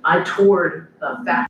I toured a factory.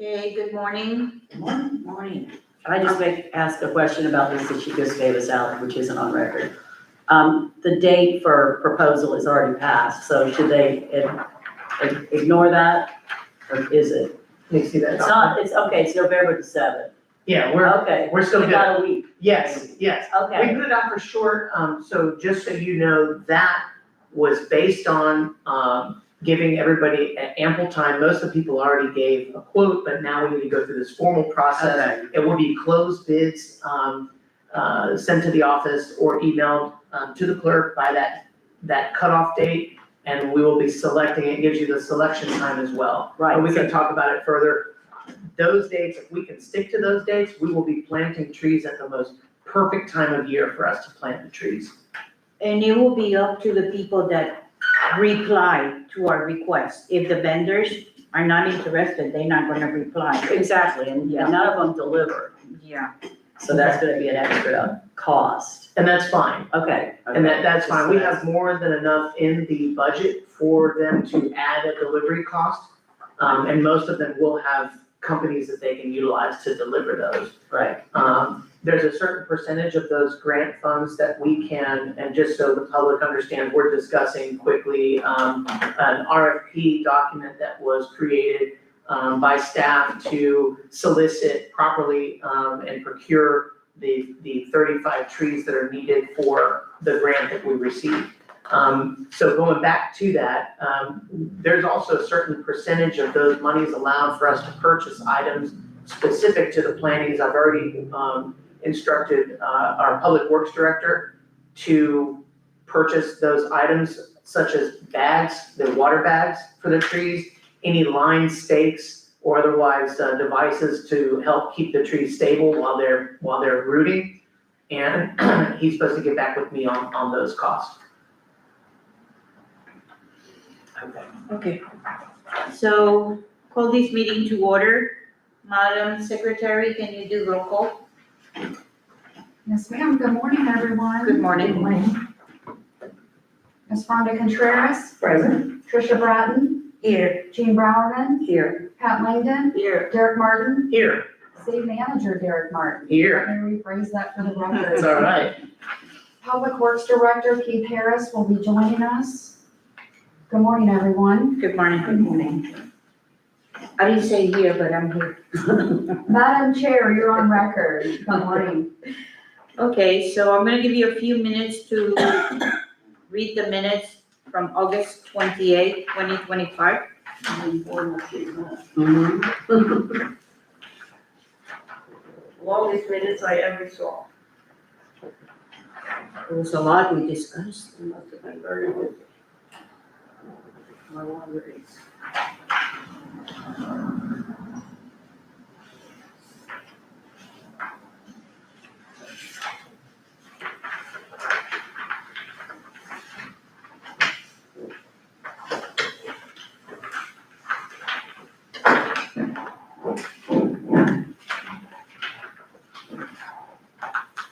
Okay, good morning. Morning. Can I just ask a question about this that you just gave us out, which isn't on record? The date for proposal is already passed, so should they ignore that? Or is it? You see that? It's not, it's, okay, it's November the 7th. Yeah, Okay. we're still We good. got a week. Yes. We Okay, put it out for short, so just so you know, that was based on, giving everybody ample time. Most of the people already gave a quote, but now we need to go through this formal process. okay, It will be closed bids, sent to the office or emailed, to the clerk by that cutoff date. And we will be selecting, it gives you the selection time as well. right. But we can talk about it further. Those dates, if we can stick to those dates, we will be planting trees at the most perfect time of year for us to plant the trees. And it will be up to the people that reply to our request. If the vendors are not interested, they're not gonna reply. Exactly, and Yeah. none of them deliver, Yeah. so that's gonna be an extra cost. And that's fine. Okay. And that's fine. We Just- have more than enough in the budget for them to add a delivery cost. And most of them will have companies that they can utilize to deliver those. Right. there's a certain percentage of those grant funds that we can, and just so the public understands, we're discussing quickly, an RFP document that was created by staff to solicit properly, and procure the 35 trees that are needed for the grant that we received. So going back to that, there's also a certain percentage of those monies allowed for us to purchase items specific to the plantings. I've already, instructed, our Public Works Director to purchase those items such as bags, the water bags for the trees, any line stakes or otherwise, devices to help keep the trees stable while they're rooting. And he's supposed to get back with me on those costs. Okay. So call this meeting to order. Madam Secretary, can you do roll call? Yes, ma'am. Good morning, everyone. Good morning. Ms. Rhonda Contreras, Present. Tricia Bratton, Here. Jean Browerman, Here. Pat Langdon, Here. Derek Martin, Here, City Manager Derek Martin. here, Let me rephrase that for the it's record. all right. Public Works Director Keith Harris will be joining us. Good morning, everyone. Good morning. Good morning. I didn't say here, but I'm here. Madam Chair, you're on record. Good morning. Okay, so I'm gonna give you a few minutes to read the minutes from August 28th, 2025. Mhm. Longest minutes I ever saw. There was a lot we discussed. Must have been very good. My libraries.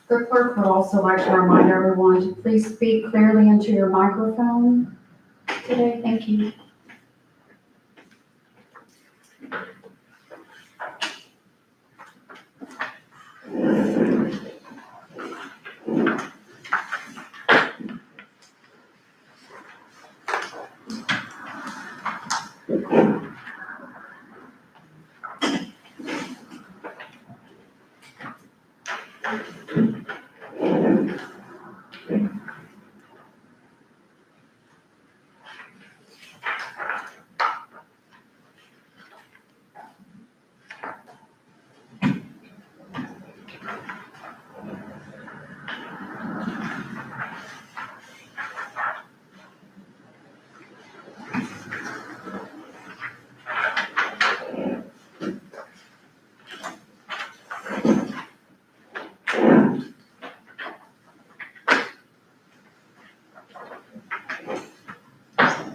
The clerk would also like to remind everyone to please speak clearly into your microphone today. Thank you.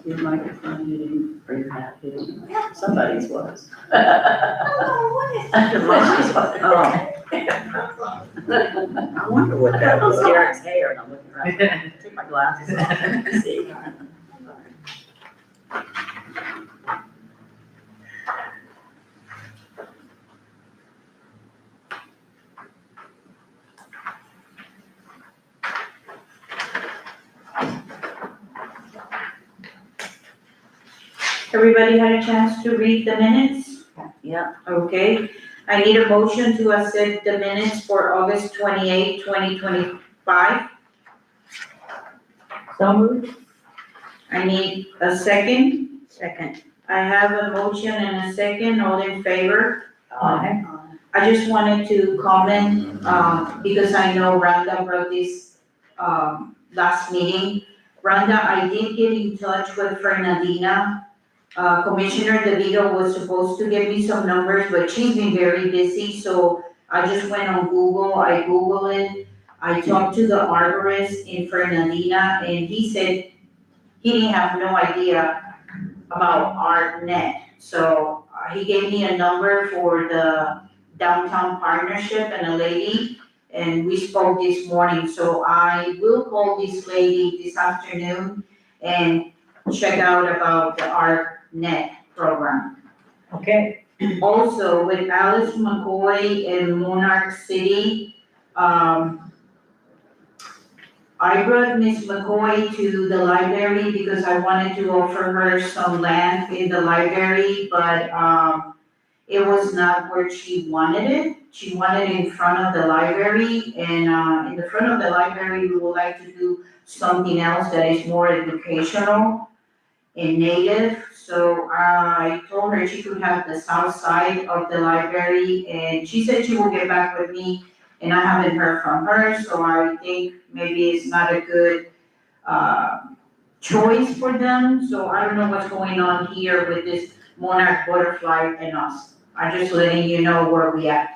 Your microphone hitting, or your hat hitting, somebody's was. Oh. I wonder what that was, Derek's hair, and I'm looking around, take my glasses off, see. Everybody had a chance to read the minutes? Yeah. Okay, I need a motion to accept the minutes for August 28th, 2025. So moved. I need a second. Second. I have a motion and a second, all in favor? Aye. I just wanted to comment, because I know Rhonda brought this, last meeting. Rhonda, I did get in touch with Fernandina. Commissioner DeVito was supposed to give me some numbers, but she's been very busy, so I just went on Google, I Googled it. I talked to the arborist in Fernandina, and he said he didn't have no idea about ArtNet. So he gave me a number for the downtown partnership and a lady, and we spoke this morning. So I will call this lady this afternoon and check out about the ArtNet program. Okay. Also, with Alice McCoy in Monarch City, I brought Miss McCoy to the library because I wanted to offer her some land in the library, but, it was not where she wanted it. She wanted it in front of the library, and, in the front of the library, we would like to do something else that is more educational and native. So I told her she could have the south side of the library, and she said she will get back with me, and I haven't heard from her, so I think maybe it's not a good, choice for them. So I don't know what's going on here with this monarch butterfly and us. I'm just letting you know where we at.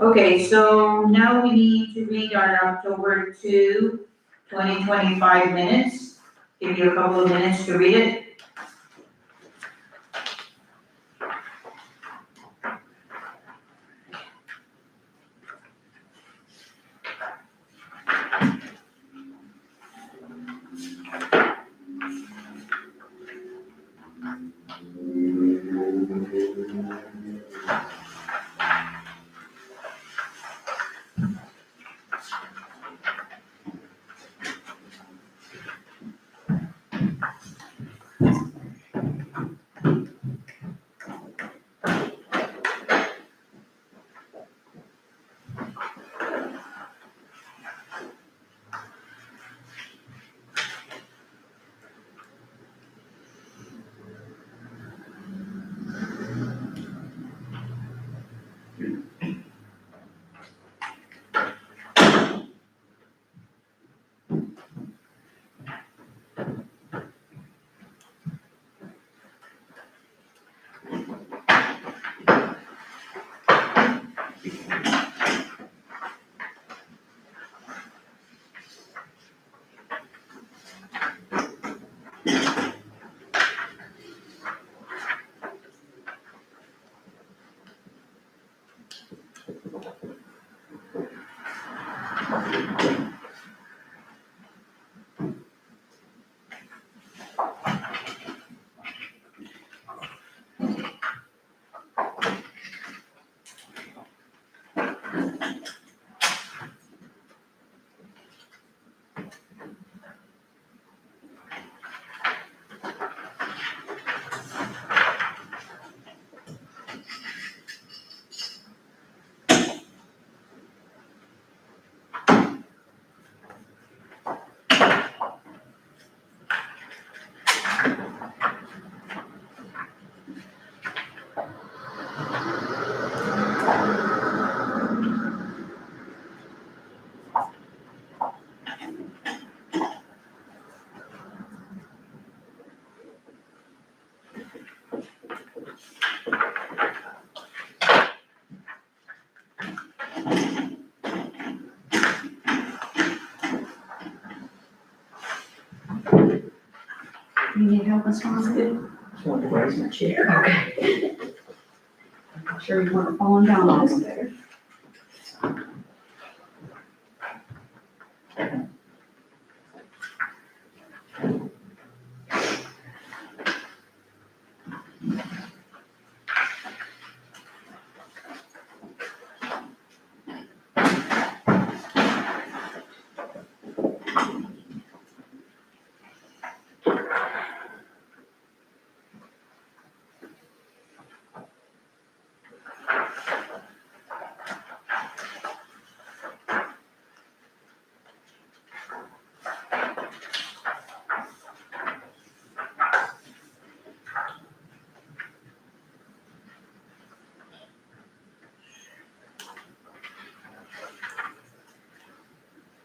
Okay, so now we need to read our October 2, 2025 minutes. Give you a couple of minutes to read it. You need help, Ms. Swanson? Just wanted to raise my chair. Okay. I'm sure you weren't falling down over there.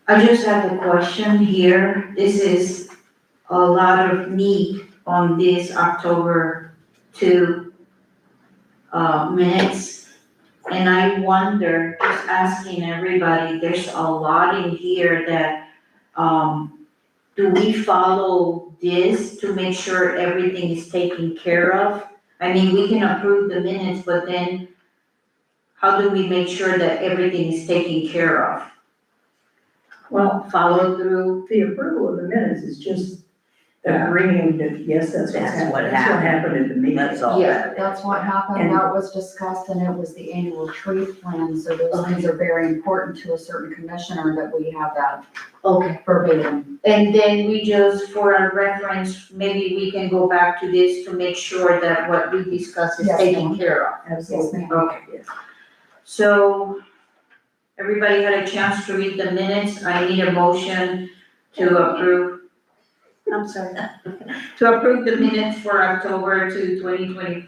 I just have a question here. This is a lot of meat on this October 2 minutes. And I wonder, just asking everybody, there's a lot in here that, do we follow this to make sure everything is taken care of? I mean, we can approve the minutes, but then how do we make sure that everything is taken care of? Well, follow through, the approval of the minutes is just agreeing that, yes, that's what happened at the meeting. That's all Yeah, that. that's what happened, And- that was discussed, and it was the annual tree plan, so those things are very important to a certain commissioner that we have that Okay. verbatim. And then we just, for our reference, maybe we can go back to this to make sure that what we discuss is Yes, taken ma'am. care of. Yes, Absolutely. ma'am. Okay. So, everybody had a chance to read the minutes, I need a motion to approve. I'm sorry. To approve the minutes for October 2025.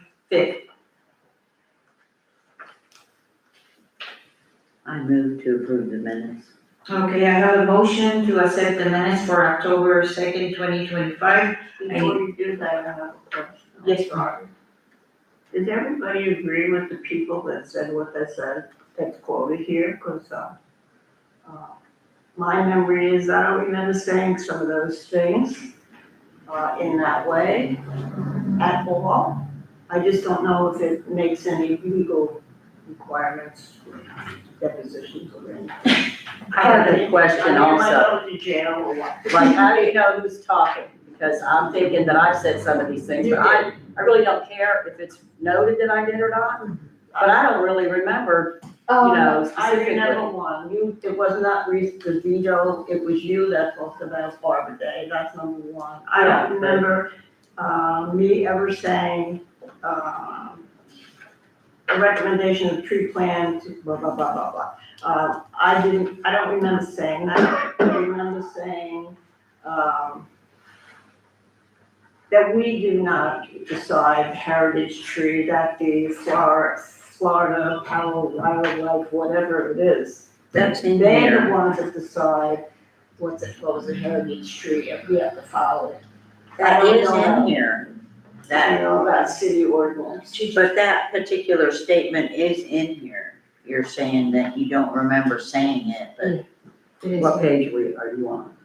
I move to approve the minutes. Okay, I have a motion to accept the minutes for October 2nd, 2025. Before you do that, I have a question. Yes, Sorry. Did everybody agree with the people that said what they said, that's quoted here? Because, my memory is I don't remember saying some of those things, in that way at all. I just don't know if it makes any legal requirements, depositions or anything. I have a question also. I might go to jail or what. Like, how do you know who's talking? Because I'm thinking that I've said some of these things, but I really don't care if it's noted that I did or not. But I don't really remember, you know, I specifically. remember one, it was not the veto, it was you that talked about Arbor Day, that's number one. I Yeah, don't remember, me ever saying, a recommendation of tree plan, to blah, blah, blah, blah, blah. I don't remember saying that, I remember saying, that we do not decide heritage tree, that the Florida, Powell, Wildlife, whatever it is. That's in They're here. the ones that decide what's a heritage tree, and we have to follow it. That I don't is know. in here. I That, know about city ordinance. but that particular statement is in here. You're saying that you don't remember saying it, but What page are you on?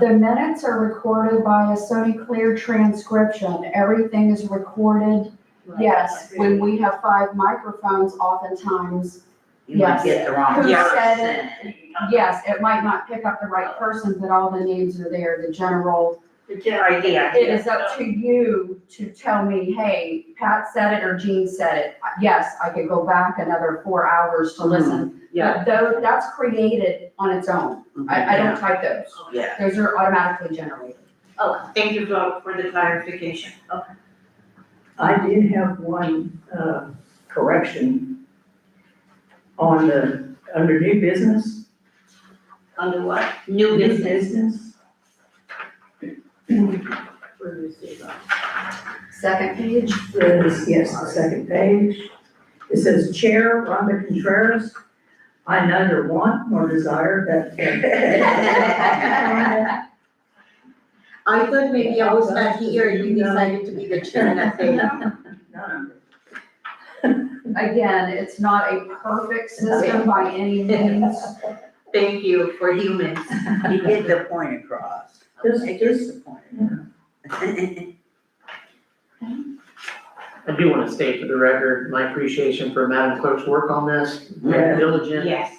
The minutes are recorded by a Sony Clear transcription, everything is recorded. Yes, when we have 5 microphones, oftentimes, you might Yes. get the wrong Who person. said yes, it might not pick up the right person, but all the names are there, the general. idea. It is up to you to tell me, hey, Pat said it or Jean said it. Yes, I could go back another 4 hours to listen, Yeah. but though, that's created on its own. I don't type those, Yeah, those are automatically generated. Oh, thank you for the clarification. I did have one, correction on under new business. Under what? New business. Where is it? Second page, Yes, the second page. It says Chair Rhonda Contreras, I neither want nor desire that. I thought maybe I was not here and you decided to be the chair that day. No, again, it's not a perfect system by any means. Thank you for humans. you get the point across. Just- It gets the point. I do want to state for the record, my appreciation for Madam Clerk's work on this, very diligent, Yes.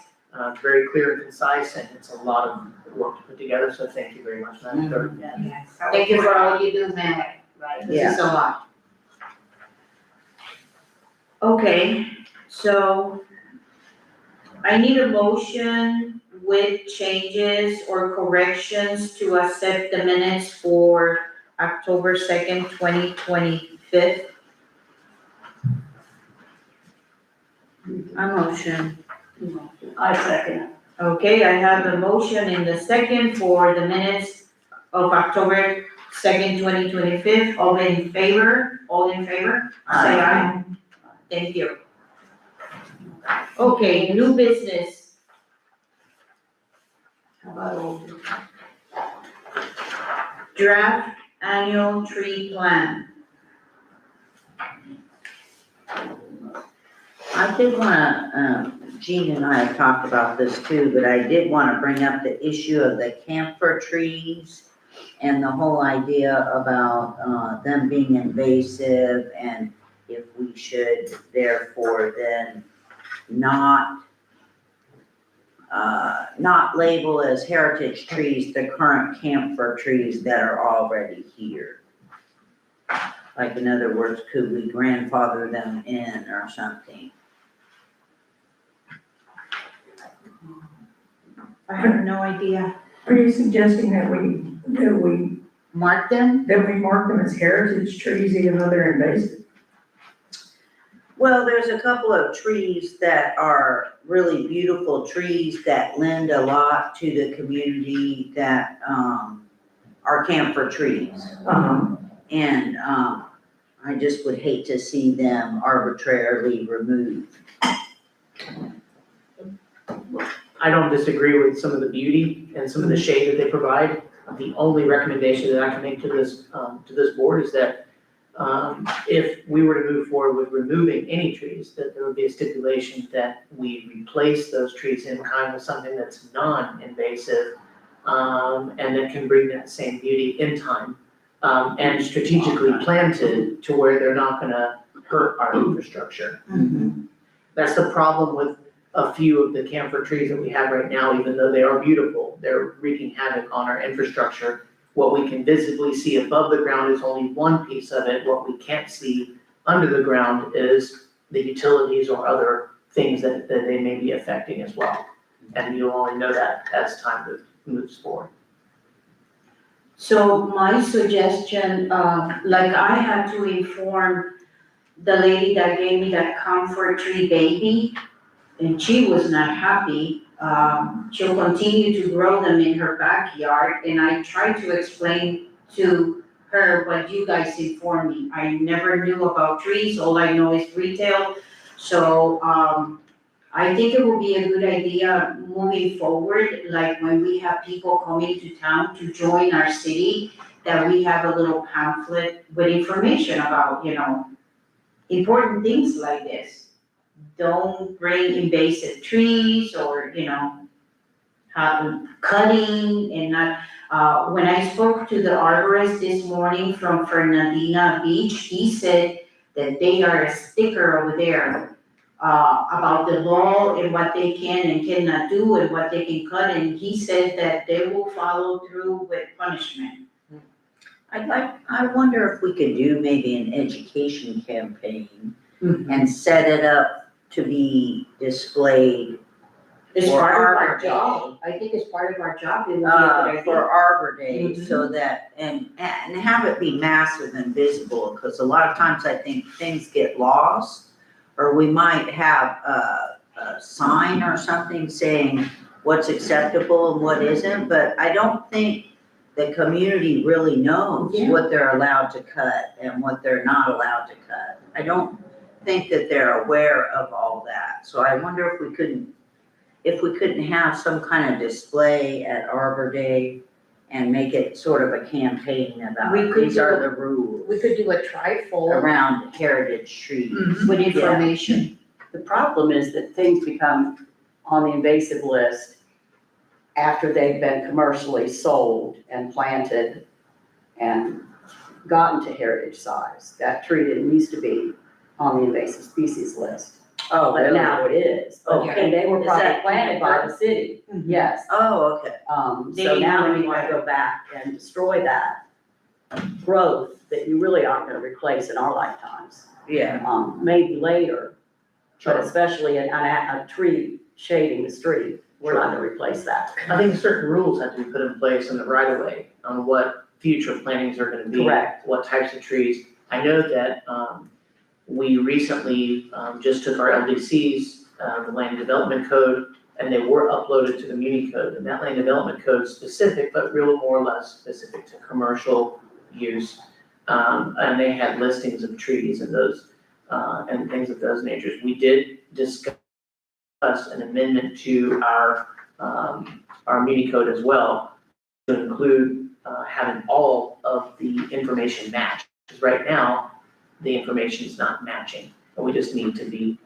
very clear and concise, and it's a lot of work to put together, so thank you very much, Madam Clerk. Yes. Thank you for all you do, man. This is a lot. Okay, so I need a motion with changes or corrections to accept the minutes for October 2nd, 2025. A motion. I second. Okay, I have a motion in the second for the minutes of October 2nd, 2025. All in favor? All in favor? Say aye. Thank you. Okay, new business. How about old? Draft annual tree plan. I did wanna, Jean and I have talked about this too, but I did wanna bring up the issue of the camphor trees and the whole idea about, them being invasive and if we should therefore then not, not label as heritage trees the current camphor trees that are already here? Like, in other words, could we grandfather them in or something? I have no idea. Are you suggesting that we Mark them? mark them as heritage trees even though they're invasive? Well, there's a couple of trees that are really beautiful trees that lend a lot to the community that, are camphor trees. And, I just would hate to see them arbitrarily removed. I don't disagree with some of the beauty and some of the shade that they provide. The only recommendation that I can make to this board is that, if we were to move forward with removing any trees, that there would be a stipulation that we replace those trees in kind with something that's non-invasive, and that can bring that same beauty in time, and strategically planted to where they're not gonna hurt our infrastructure. That's the problem with a few of the camphor trees that we have right now, even though they are beautiful, they're wreaking havoc on our infrastructure. What we can visibly see above the ground is only one piece of it. What we can't see under the ground is the utilities or other things that they may be affecting as well. And you'll only know that as time moves forward. So my suggestion, like I had to inform the lady that gave me that comfort tree baby, and she was not happy. She'll continue to grow them in her backyard, and I tried to explain to her what you guys informed me. I never knew about trees, all I know is retail. So, I think it would be a good idea moving forward, like when we have people coming to town to join our city, that we have a little pamphlet with information about, important things like this. Don't bring invasive trees or, cutting and not, when I spoke to the arborist this morning from Fernandina Beach, he said that they are a sticker over there about the law and what they can and cannot do and what they can cut, and he said that they will follow through with punishment. I wonder if we could do maybe an education campaign and set it up to be displayed It's For part of Arbor our Day. job, I think it's part of our job, it would be a good idea. for Arbor Day, so that, and have it be massive and visible, because a lot of times I think things get lost. Or we might have a sign or something saying what's acceptable and what isn't, but I don't think the community really knows Yeah. what they're allowed to cut and what they're not allowed to cut. I don't think that they're aware of all that, so I wonder if we couldn't have some kind of display at Arbor Day and make it sort of a campaign about, We could these are do- the rules We could do a trifold around heritage trees. with information. The problem is that things become on the invasive list after they've been commercially sold and planted and gotten to heritage size. That tree didn't used to be on the invasive species list, Oh, but now it is. Okay. And they were Is probably that planted by the city, yes. Oh, okay. They So didn't now know we need to go back and destroy that growth that you really aren't gonna replace in our lifetimes. Yeah. Maybe later, but Sure. especially a tree shading the street, we're not gonna replace that. I think certain rules have to be put in place in the right of way on what future plantings are gonna be. Correct. What types of trees. I know that, we recently, just took our LDCs, the land development code, and they were uploaded to the Muni code. And that land development code is specific, but really more or less specific to commercial use. And they had listings of trees and those, and things of those natures. We did discuss an amendment to our Muni code as well, to include, having all of the information match. Because right now, the information is not matching, and we just need to be,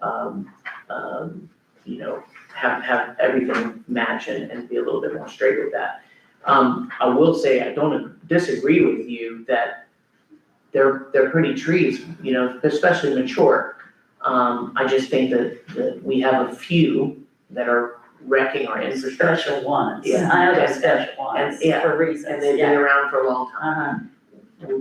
have everything match and be a little bit more straight with that. I will say, I don't disagree with you that they're pretty trees, especially mature. I just think that we have a few that are wrecking our infrastructure. Special ones. Yeah. I know they're special ones And- yeah, for reasons, And they've been yeah. around for a long time.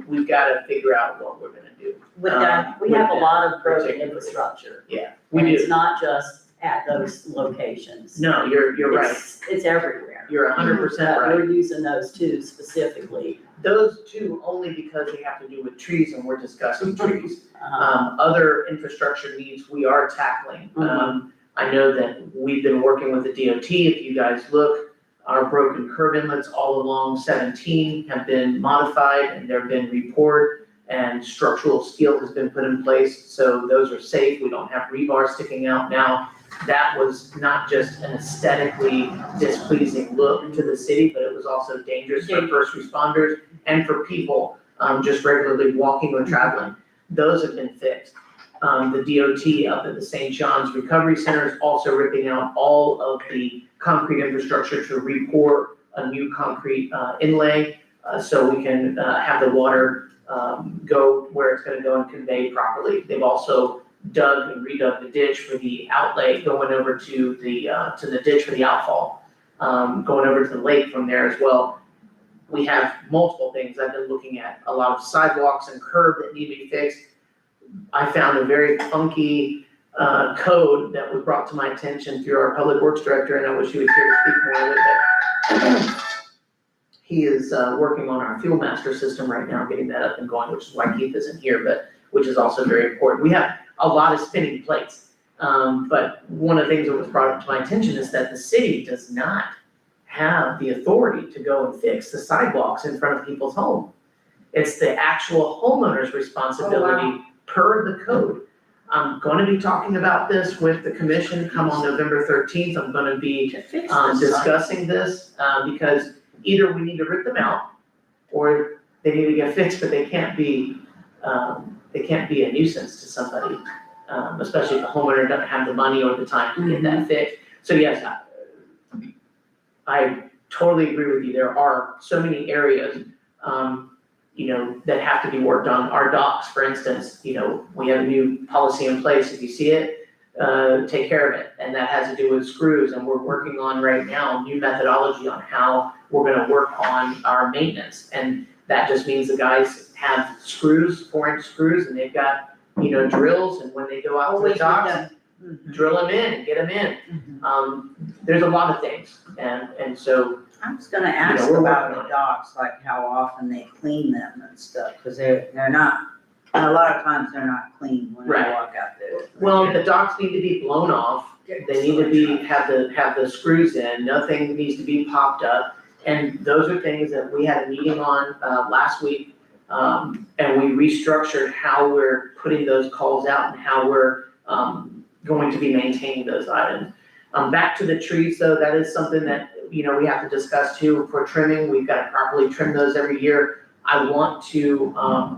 We've gotta figure out what we're gonna do. With that, we have a lot of broken infrastructure. Yeah, And we it's do. not just at those locations. No, you're right. It's everywhere. You're 100% But right. we're using those two specifically. Those two only because they have to do with trees and we're discussing trees. Uh, Other infrastructure needs we are tackling. Mhm. I know that we've been working with the DOT. If you guys look, our broken curb inlets all along 17 have been modified and they've been repoured and structural steel has been put in place. So those are safe. We don't have rebar sticking out now. That was not just an aesthetically displeasing look to the city, but it was also dangerous for first responders and for people just regularly walking or traveling. Those have been fixed. The DOT up at the St. John's Recovery Center is also ripping out all of the concrete infrastructure to re-pour a new concrete inlay, so we can have the water go where it's gonna go and convey properly. They've also dug and redug the ditch for the outlet going over to the ditch for the outfall, going over to the lake from there as well. We have multiple things. I've been looking at a lot of sidewalks and curb that need to be fixed. I found a very funky code that was brought to my attention through our public works director, and I wish he was here to speak more of it, but he is working on our fuel master system right now, getting that up and going, which is why Keith isn't here, but which is also very important. We have a lot of spinning plates. But one of the things that was brought up to my attention is that the city does not have the authority to go and fix the sidewalks in front of people's home. It's the actual homeowner's responsibility per the code. I'm gonna be talking about this with the commission come on November 13th. I'm gonna be To fix this. discussing this, because either we need to rip them out or they need to get fixed, but they can't be a nuisance to somebody, especially if the homeowner doesn't have the money or the time to get that fixed. So yes, I totally agree with you. There are so many areas, that have to be worked on. Our docks, for instance, we have a new policy in place. If you see it, take care of it. And that has to do with screws. And we're working on right now new methodology on how we're gonna work on our maintenance. And that just means the guys have screws, 4-inch screws, and they've got, drills. And when they go out to the Always with docks, them. drill them in and get them in. There's a lot of things. And so, I was gonna ask we're about working on the docks, like how often they clean them and stuff, cause they're not, a lot of times they're not clean when Right. I walk out there. well, the docks need to be blown off. They need to be, have the screws in, nothing needs to be popped up. And those are things that we had a meeting on, last week. And we restructured how we're putting those calls out and how we're, going to be maintaining those items. Back to the trees though, that is something that, we have to discuss too. For trimming, we've got to properly trim those every year. I want to,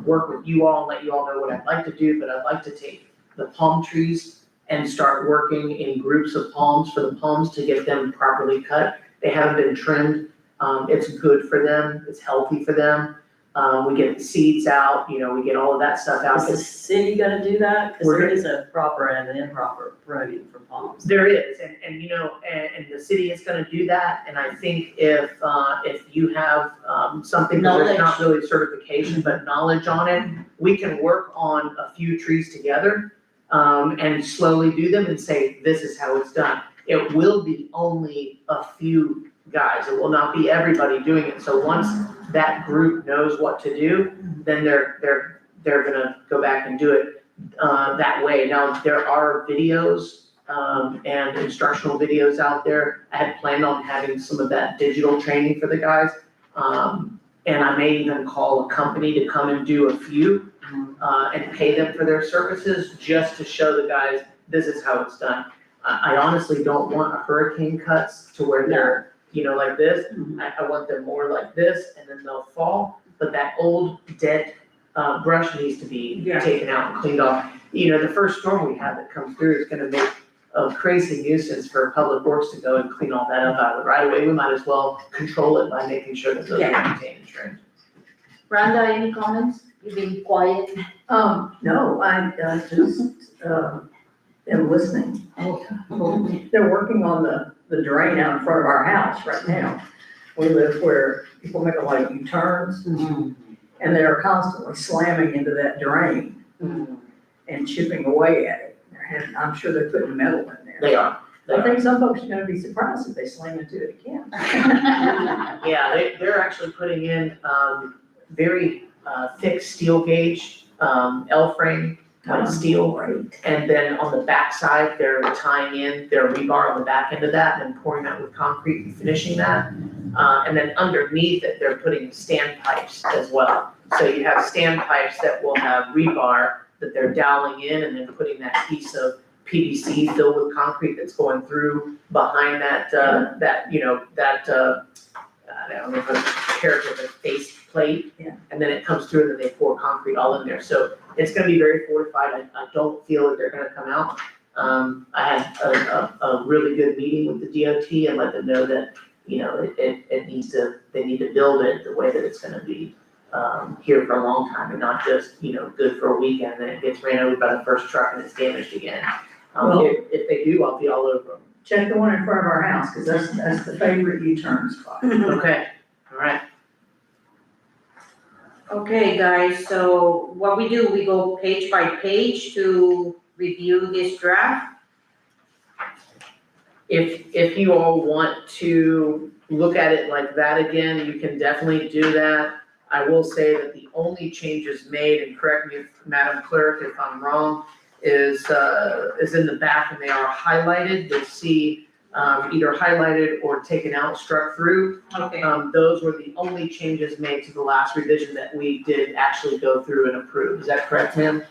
work with you all and let you all know what I'd like to do, but I'd like to take the palm trees and start working in groups of palms for the palms to get them properly cut. They haven't been trimmed. It's good for them. It's healthy for them. We get the seeds out, we get all of that stuff out. Is the city gonna do that? Cause We're there is a proper and an improper program for palms. There is, and the city is gonna do that, and I think if you have, something, that there's not really certification, but knowledge on it, we can work on a few trees together, and slowly do them and say, this is how it's done. It will be only a few guys, it will not be everybody doing it, so once that group knows what to do, then they're gonna go back and do it, that way. Now, there are videos, and instructional videos out there. I had planned on having some of that digital training for the guys. And I may even call a company to come and do a few, and pay them for their services, just to show the guys, this is how it's done. I honestly don't want hurricane cuts to where they're, like this. I want them more like this, and then they'll fall, but that old dead, brush needs to be taken out and cleaned off. The first storm we have that comes through is gonna make a crazy nuisance for Public Works to go and clean all that up out of the right of way. We might as well control it by making sure that those are maintained and trimmed. Rhonda, any comments? You've been quiet. No, I just, am listening. They're working on the the drain out in front of our house right now. We live where people make a lot of U-turns and they're constantly slamming into that drain and chipping away at it. And I'm sure they're putting metal in there. They are. I think some folks are gonna be surprised if they slam into it again. Yeah, they're actually putting in, very, thick steel gauge, L-frame type steel. And then on the backside, they're tying in their rebar on the back end of that and then pouring that with concrete and finishing that. And then underneath it, they're putting standpipes as well. So you have standpipes that will have rebar that they're doweling in and then putting that piece of PVC filled with concrete that's going through behind that, I don't know if it's character, but face plate. Yeah. And then it comes through and then they pour concrete all in there. So it's gonna be very fortified. I don't feel that they're gonna come out. I had a really good meeting with the DOT and let them know that, it needs to, they need to build it the way that it's gonna be, here for a long time and not just, good for a weekend, then it gets ran over by the first truck and it's damaged again. Well- If they do, I'll be all over them. Check the one in front of our house, cause that's the favorite U-turn spot. Okay, all right. Okay, guys, so what we do, we go page by page to review this draft? If you all want to look at it like that again, you can definitely do that. I will say that the only changes made, and correct me, Madam Clerk, if I'm wrong, is in the back and they are highlighted. You'll see either highlighted or taken out, struck through. Okay. Those were the only changes made to the last revision that we did actually go through and approve. Is that correct, Tim?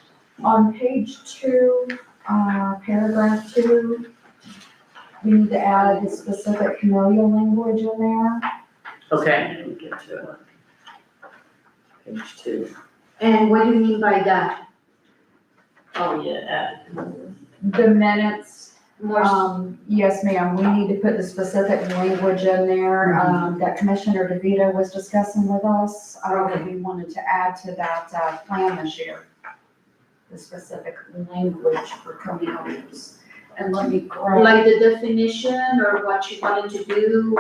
On page 2, paragraph 2, we need to add the specific familiar language in there. Okay. Let me get to it. Page 2. And what do you mean by that? Oh, yeah. The minutes, More, yes, ma'am, we need to put the specific language in there, that Commissioner DeVito was discussing with us. That we wanted to add to that, plan this year. The specific language for communities. And let me grab. like the definition or what you wanted to do?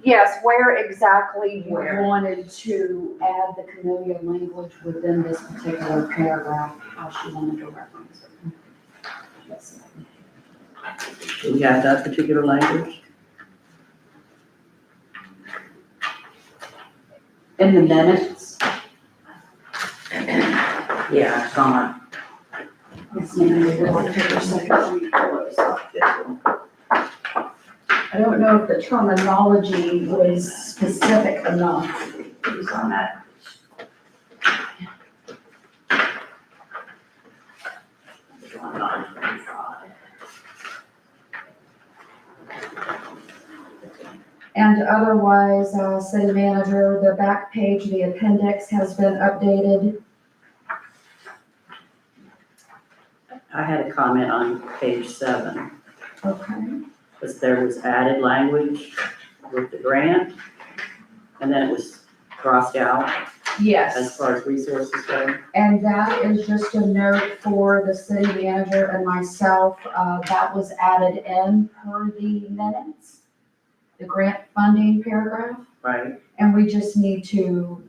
Yes, where exactly you Where? wanted to add the Camellia language within this particular paragraph, how she wanted to reference it. Yes. Do we have that particular language? In the minutes? Yeah, it's on. Yes, ma'am, we will take a second. I don't know if the terminology was specific enough. It was on that. And otherwise, city manager, the back page, the appendix has been updated. I had a comment on page 7, Okay. because there was added language with the grant, and then it was crossed out as Yes, far as resources go. and that is just a note for the city manager and myself, that was added in per the minutes, the grant funding paragraph, Right, and we just need to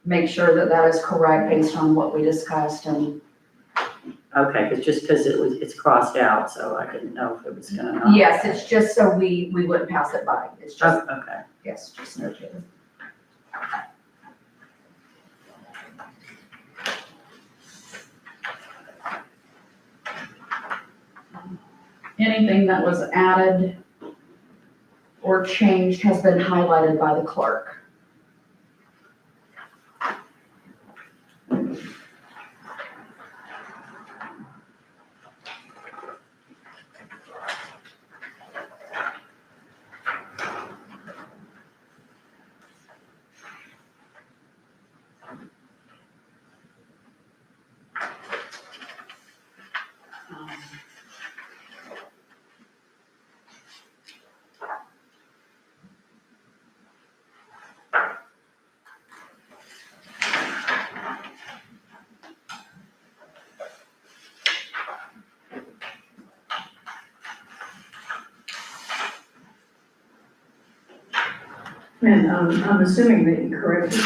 make sure that that is correct based on what we discussed and. okay, but just because it's crossed out, so I didn't know if it was gonna not. Yes, it's just so we wouldn't pass it by, it's just, Oh, okay. yes, just noted. Anything that was added or changed has been highlighted by the clerk. And I'm assuming that you corrected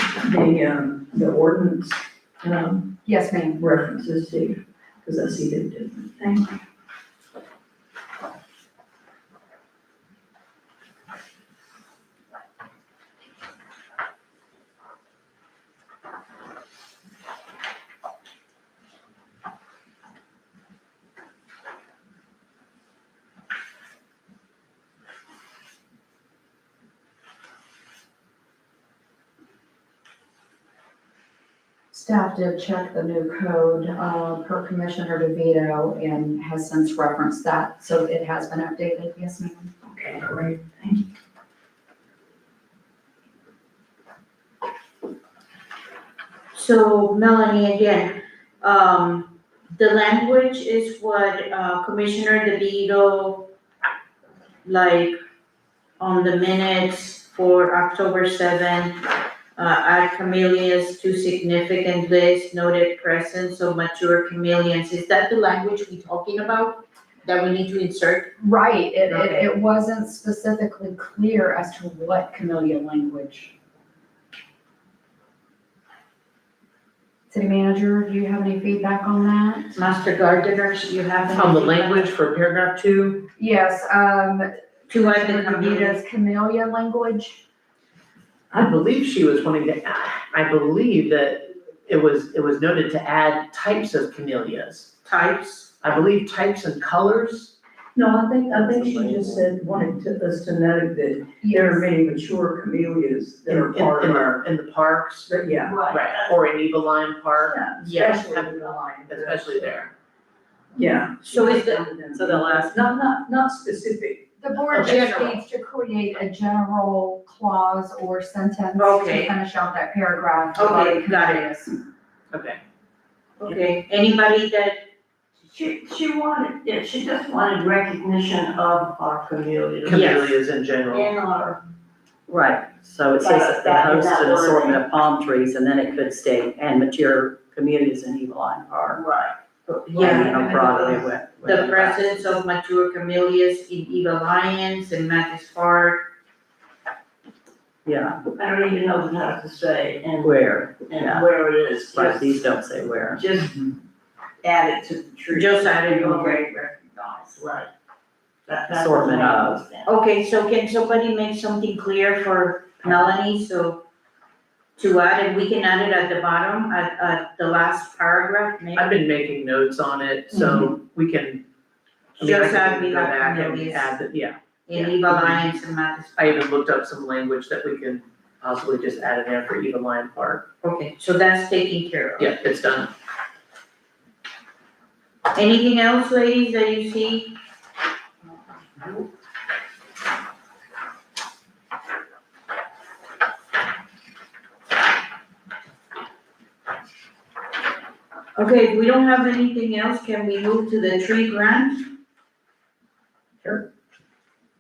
the ordinance, Yes, ma'am. references to, because I see them different. Thank you. Staff did check the new code, per Commissioner DeVito and has since referenced that, so it has been updated, yes, ma'am. Okay, great, thank you. So Melanie, again, the language is what Commissioner DeVito, like, on the minutes for October 7th, add camellias to significant list, noted presence of mature chameleons. Is that the language we talking about, that we need to insert? Right, Okay. it wasn't specifically clear as to what camellia language. City manager, do you have any feedback on that? Master gardeners, you have any On the feedback? language for paragraph 2, Yes, To add the Commissioner camellias. DeVito's camellia language. I believe she was wanting to add, I believe that it was noted to add types of camellias. Types. I believe types and colors. No, I think she just said, wanted us to know that there are many mature camellias that are part of our, In the parks, yeah. right, or in Evaline Park, Yeah. Especially the line. especially there. Yeah. So is the, So they'll ask- Not specific. The board just General. needs to create a general clause or sentence to Okay. finish out that paragraph. Okay, regarding got it. camellias. Okay. okay, anybody that, She wanted, yeah, she just wanted recognition of our camellias. Camellias in general. In our, Right, so it says that they That- host that an wording. assortment of palm trees, and then it could state, and mature camellias in Eveline Park. right. And, Broadway went. the presence of mature camellias in Eva Lions and Mattis Park, Yeah, I don't even know what to say and where, yeah, and where it is, right, just, these don't say where. just add it to the tree. just added, You okay. already recognize, right. That's what Assortment I of. understand. Okay, so can somebody make something clear for Melanie, so to add, and we can add it at the bottom, at the last paragraph, maybe? I've been making notes on it, so we can. I mean, I Just add can we go have back and camellias. add that, yeah. In Eva Lions and Mattis I Park. even looked up some language that we can possibly just add in there for Evaline Park. Okay, so that's taken care of. Yeah, it's done. Anything else, ladies, that you see? Okay, if we don't have anything else, can we move to the tree grant?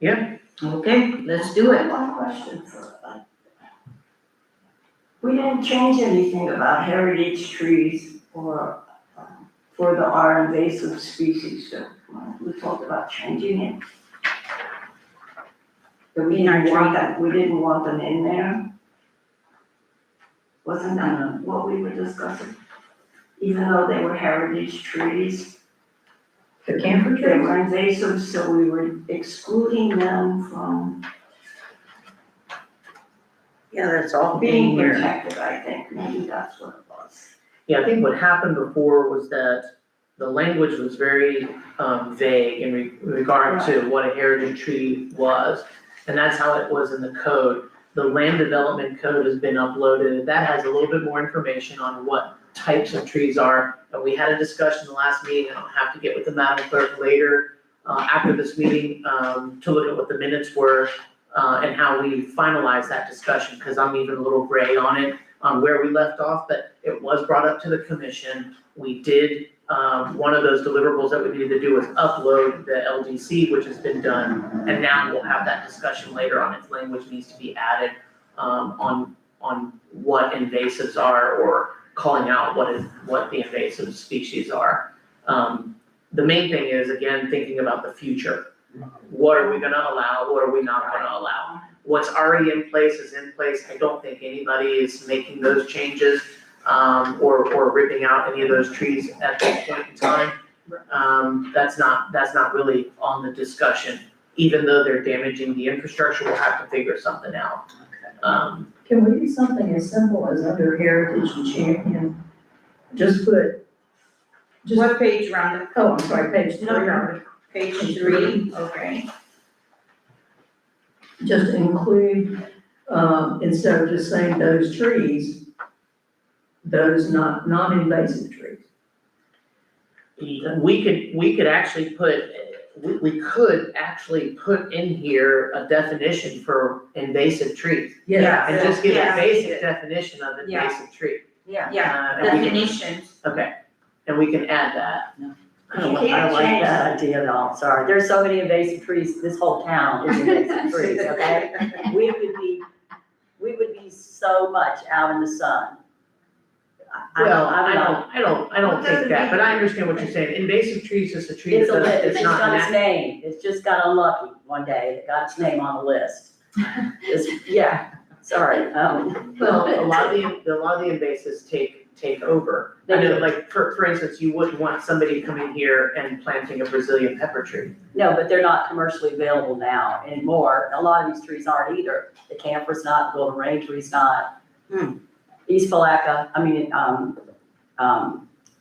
Yeah, Okay, let's do it. One question we didn't change anything about heritage trees or, for our invasive species, so we talked about changing it. But we In our didn't want tree. that, we didn't want them in there. Wasn't that what we were discussing? Even though they were heritage trees, The camper they trees? were invasive, so we were excluding them from Yeah, that's all being in here. protected, I think, maybe that's what it was. yeah, I think what happened before was that the language was very vague in regard to what a heritage tree was. And that's how it was in the code. The land development code has been uploaded, that has a little bit more information on what types of trees are. And we had a discussion the last meeting, I don't have to get with the Madam Clerk later, after this meeting, to look at what the minutes were, and how we finalized that discussion, because I'm even a little gray on it, on where we left off, but it was brought up to the commission. We did, one of those deliverables that we needed to do was upload the LDC, which has been done. And now we'll have that discussion later on if language needs to be added, on what invasives are, or calling out what the invasive species are. The main thing is, again, thinking about the future. What are we gonna allow, what are we not gonna allow? what's already in place is in place. I don't think anybody is making those changes, or ripping out any of those trees at this point in time. That's not really on the discussion, even though they're damaging the infrastructure, we'll have to figure something out. Can we do something as simple as under heritage and champion? Just put, What page, Rhonda? oh, I'm sorry, page 3. Page 3, okay. Just include, instead of just saying those trees, those non-invasive trees. We could actually put, we could actually put in here a definition for invasive trees. Yeah. And just give a Yeah. basic definition of Yeah. invasive tree. Yeah. Yeah, And we can- definitions. Okay, and we can add that. I don't like that idea at all, sorry. There's so many invasive trees, this whole town is invasive trees, okay? We would be so much out in the sun. Well, I'm not- I don't think that, but I understand what you're saying. Invasive trees is a tree It's that doesn't, it's it's not got its nat- name, it's just got unlucky one day, it got its name on the list. Yeah, sorry, Well, a lot of the invasives take over. I They know, do. like, for instance, you wouldn't want somebody coming here and planting a Brazilian pepper tree. No, but they're not commercially available now anymore. A lot of these trees aren't either. The camphor's not, the golden rain tree's not. East Palaca,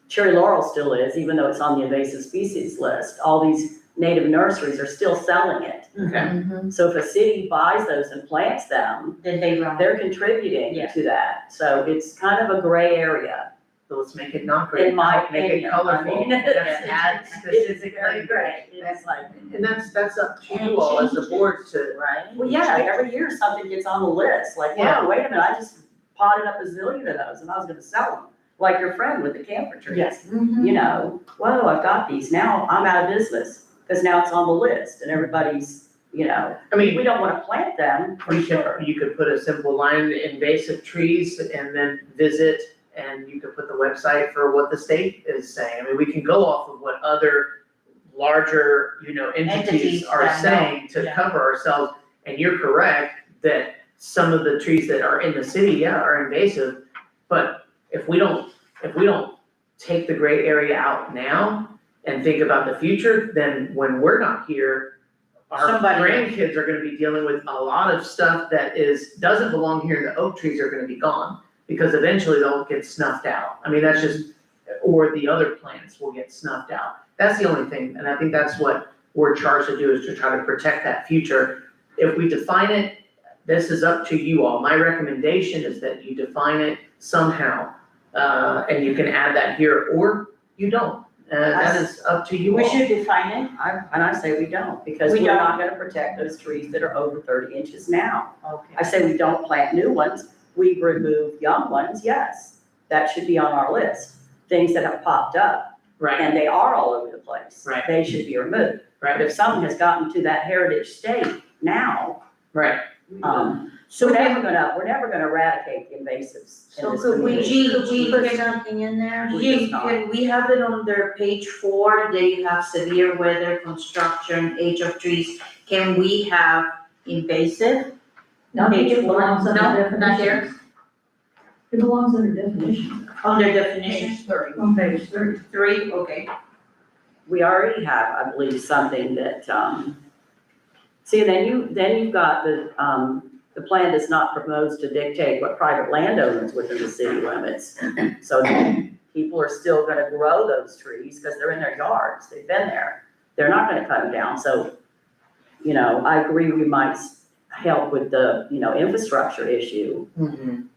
cherry laurel still is, even though it's on the invasive species list. All these native nurseries are still selling it. Okay. So if a city buys those and plants them, Then they run. they're contributing Yeah. to that. So it's kind of a gray area. So let's make it not gray. In my Make it opinion, I colorful. mean, Let's add It's specific very language. gray. It's like, And that's up to you all as a board to, Right? well, yeah, every year something gets on the list, like, Yeah. wow, wait a minute, I just potted up a zillion of those and I was gonna sell them. Like your friend with the camphor trees. Yes. You know, whoa, I've got these, now I'm out of business, because now it's on the list and everybody's, you know, I mean, we don't wanna plant them, for sure. you could put a simple line, invasive trees, and then visit, and you could put the website for what the state is saying. I mean, we can go off of what other larger, entities Entities, are yeah, saying to yeah. cover ourselves. And you're correct that some of the trees that are in the city, are invasive. But if we don't take the gray area out now and think about the future, then when we're not here, our Somebody- grandkids are gonna be dealing with a lot of stuff that doesn't belong here, and the oak trees are gonna be gone, because eventually they'll get snuffed out. I mean, that's just, or the other plants will get snuffed out. That's the only thing, and I think that's what we're charged to do, is to try to protect that future. If we define it, this is up to you all. My recommendation is that you define it somehow, and you can add that here, or you don't. That is up to you all. We should define it. I say we don't, because We we're don't. not gonna protect those trees that are over 30 inches now. Okay. I say we don't plant new ones, we remove young ones, yes, that should be on our list. Things that have popped up, Right, and they are all over the place. Right. They should be removed. But right, if something has gotten to that heritage state now, right. we're never gonna eradicate the invasives in So this could we, community. could we Put put something in there? Jim, can we have it on their page 4, they have severe weather, construction, age of trees, can we have invasive? No, it belongs under No, definitions. not there, It belongs under definitions, under definition, on page 3. 3, okay. We already have, I believe, something that, see, then you've got the plan does not propose to dictate what private landowners within the city limits. So people are still gonna grow those trees because they're in their yards, they've been there. They're not gonna cut them down, so, I agree we might help with the, infrastructure issue,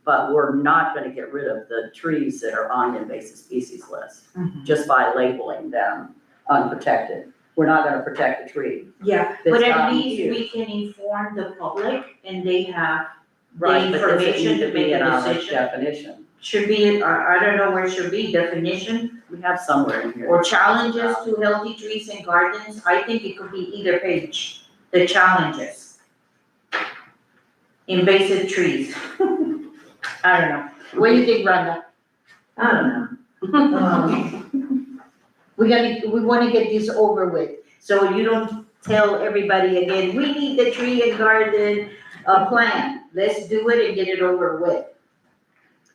but we're not gonna get rid of the trees that are on the invasive species list, just by labeling them unprotected. We're not gonna protect the tree. Yeah, That's but at gotten least huge. we can inform the public and they have the But does it information need to be make in a our decision. definition? Should be, I don't know where it should be, definition We have somewhere in here. or challenges to healthy trees and gardens, I think it could be either page, the challenges. Invasive trees. I don't know, what do you think, Rhonda? I don't know. We wanna get this over with, so you don't tell everybody again, we need the tree and garden a plan. Let's do it and get it over with.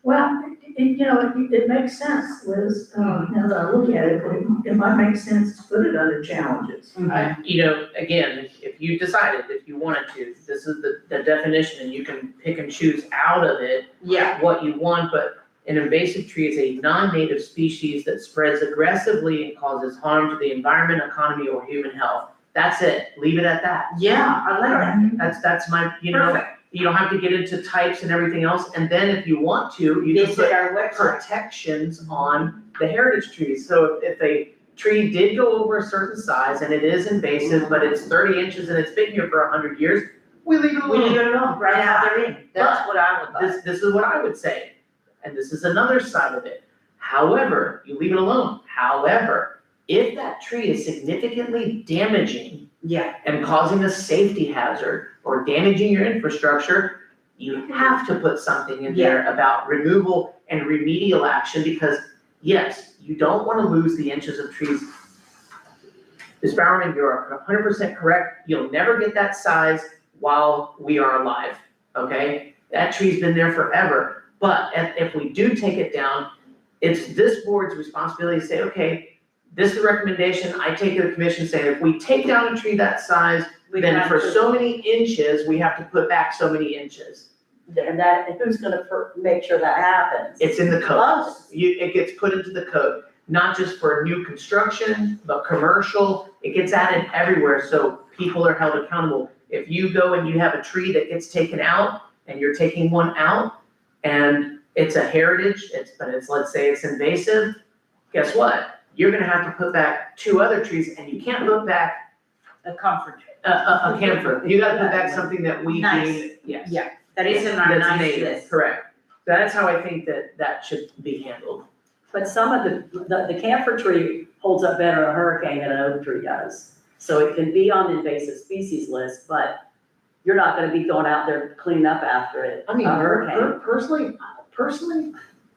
Well, it makes sense, Liz, now that I look at it, it might make sense to put it under challenges. Again, if you decided, if you wanted to, this is the definition, and you can pick and choose out of it Yeah, what you want, but an invasive tree is a non-native species that spreads aggressively and causes harm to the environment, economy, or human health. That's it, leave it at that. yeah, I like that. That's my, Perfect. you don't have to get into types and everything else, and then if you want to, you can Visit put our website. protections on the heritage trees. So if a tree did go over a certain size and it is invasive, but it's 30 inches and it's been here for 100 years, we leave it We leave alone. it alone, right now they're in. That's what I would like. This is what I would say, and this is another side of it. However, you leave it alone. However, if that tree is significantly damaging Yeah, and causing a safety hazard or damaging your infrastructure, you have to put something in there about removal and remedial action, because yes, you don't wanna lose the inches of trees. Ms. Bowerman, you're 100% correct. You'll never get that size while we are alive, okay? That tree's been there forever, but if we do take it down, it's this board's responsibility to say, okay, this is the recommendation, I take it to the commission saying, if we take down a tree that size, we then have for to- so many inches, we have to put back so many inches. And who's gonna make sure that happens? It's in the code. Us. It gets put into the code, not just for new construction, but commercial, it gets added everywhere, so people are held accountable. If you go and you have a tree that gets taken out, and you're taking one out, and it's a heritage, let's say it's invasive, guess what? You're gonna have to put back 2 other trees, and you can't put back A comfort. a camphor. You gotta put back something that we Nice. deem, yes. Yeah, that is in our That's nice native, list. correct. That's how I think that should be handled. But some of the camphor tree holds up better in a hurricane than an oak tree does. So it can be on the invasive species list, but you're not gonna be going out there cleaning up after it, I mean, a hurricane. personally,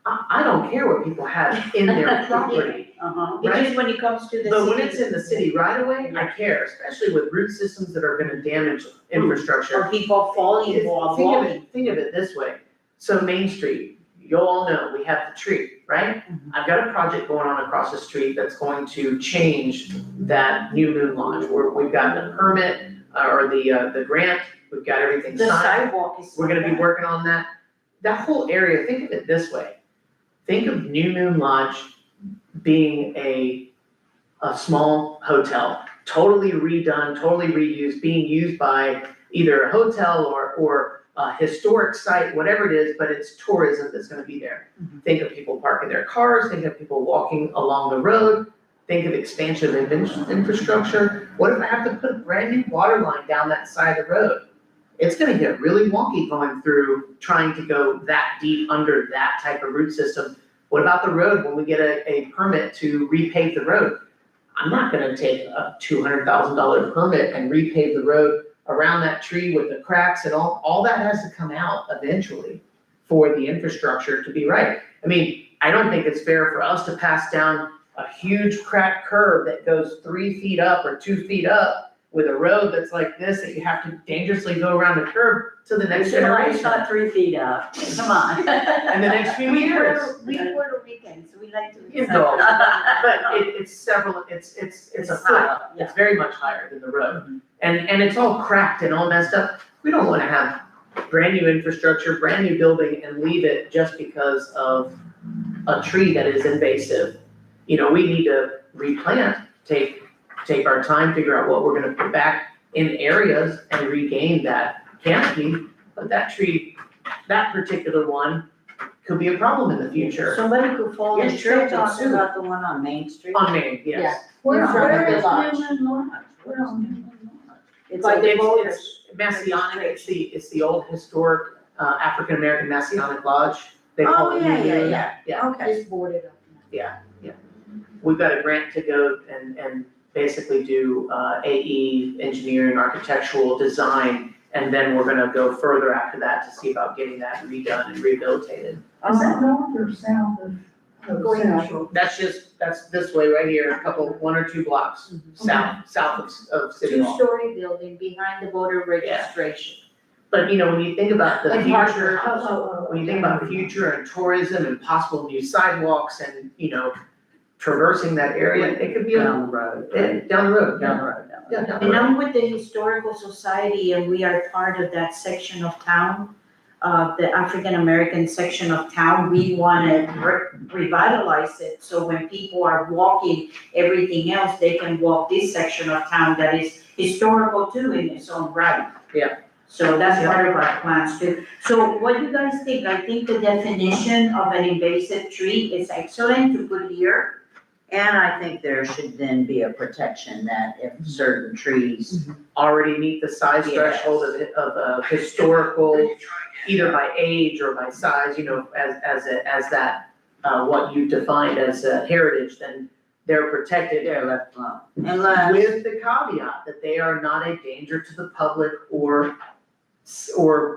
I don't care what people have in their property. Uh-huh. It's Right. just when it comes to the But when city- it's in the city right away, I care, especially with root systems that are gonna damage infrastructure. Or people falling while walking. Think of it this way, so Main Street, you all know, we have the tree, right? I've got a project going on across the street that's going to change that New Moon Lodge, where we've got the permit, or the grant, we've got everything The signed. sidewalk is. We're gonna be working on that. That whole area, think of it this way. Think of New Moon Lodge being a small hotel, totally redone, totally reused, being used by either a hotel or a historic site, whatever it is, but it's tourism that's gonna be there. Think of people parking their cars, think of people walking along the road, think of expansion of infrastructure. What if I have to put a brand new water line down that side of the road? It's gonna get really wonky going through, trying to go that deep under that type of root system. What about the road, when we get a permit to repave the road? I'm not gonna take a $200,000 permit and repave the road around that tree with the cracks and all that has to come out eventually for the infrastructure to be right. I mean, I don't think it's fair for us to pass down a huge cracked curb that goes 3 feet up or 2 feet up with a road that's like this, that you have to dangerously go around the curb to the next It's generation. not 3 feet up, come on. And the next few years. We Puerto Ricans, we like to. You know, but it's several, it's a foot up, Yeah. it's very much higher than the road. And it's all cracked and all messed up. We don't wanna have brand new infrastructure, brand new building and leave it just because of a tree that is invasive. You know, we need to replant, take our time, figure out what we're gonna put back in areas and regain that canopy. But that tree, that particular one could be a problem in the future. Somebody could fall in Yes, trip sure, and talking sue about the one on Main Street. On Main, yes. Where Where is is Lodge? Newman Lodge? Where on Newman Lodge? It's By a- the It's voters. Messianic, it's the old historic, African-American Messianic Lodge. They call Oh, it yeah, New yeah, Moon. yeah. Yeah, Okay. Just boarded up. we've got a grant to go and basically do, AE, engineering, architectural design. And then we're gonna go further after that to see about getting that redone and rehabilitated. Is that north or south of Central? That's this way right here, 1 or 2 blocks south of City Hall. Two-story building behind the voter registration. But, you know, when you think about the Like future, Harvard. when you think about future and tourism and possible new sidewalks and, you know, traversing that area, it could be Down the road. down the road, Down yeah. the road, down the road. Yeah, down the And road. I'm with the Historical Society and we are part of that section of town, the African American section of town. We wanna revitalize it, so when people are walking everything else, they can walk this section of town that is historical too in its own right. Yeah. So that's part of our plans too. So what do you guys think? I think the definition of an invasive tree is excellent to put here. And I think there should then be a protection that if certain trees, Already meet the size Yes. threshold of a historical, either by age or by size, you know, as that, what you defined as a heritage, then they're protected. they're left alone. Unless, With the caveat that they are not a danger to the public or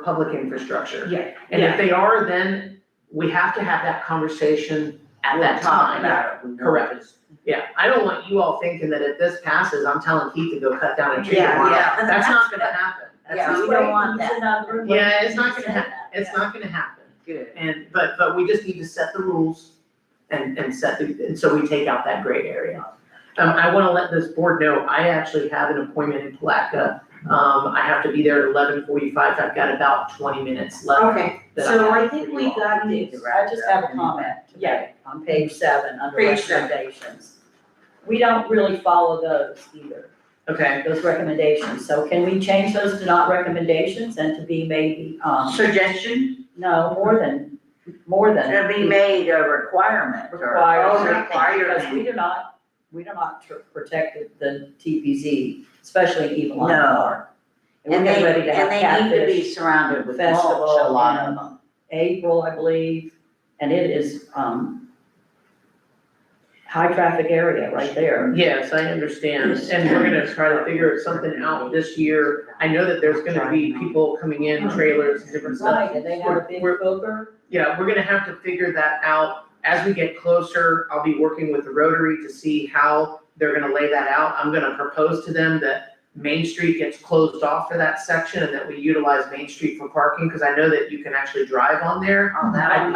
public infrastructure. Yeah. And if they are, then we have to have that conversation at we'll that talk time. about it. We don't Correct. just- Yeah, I don't want you all thinking that if this passes, I'm telling Keith to go cut down a tree Yeah, tomorrow. yeah. That's not gonna happen. That's Yeah, not- we don't want that. Yeah, it's not gonna happen. It's not gonna happen. Good. And, but we just need to set the rules and and so we take out that gray area. I wanna let this board know, I actually have an appointment in Palatka. I have to be there at 11:45. I've got about 20 minutes left. Okay, that so have I to think do we all. got this. I just have a comment today on page 7 under Page 7. recommendations. We don't really follow those either, Okay, those recommendations. So can we change those to not recommendations and to be maybe, Suggestion, no, more than. to be made a requirement or. Required, Requirement. because we do not protect the TPZ, especially even like No. Park. And we're And getting they, ready to have and they need to be catfish surrounded with festival mulch, a lot in of them. April, I believe, and it is, high traffic area right there. yes, I understand, and we're gonna try to figure something out this year. I know that there's gonna be people coming in, trailers and different stuff. Right, and they have a big We're- booker. Yeah, we're gonna have to figure that out. As we get closer, I'll be working with the Rotary to see how they're gonna lay that out. I'm gonna propose to them that Main Street gets closed off for that section and that we utilize Main Street for parking, because I know that you can actually drive on there. Oh, that would be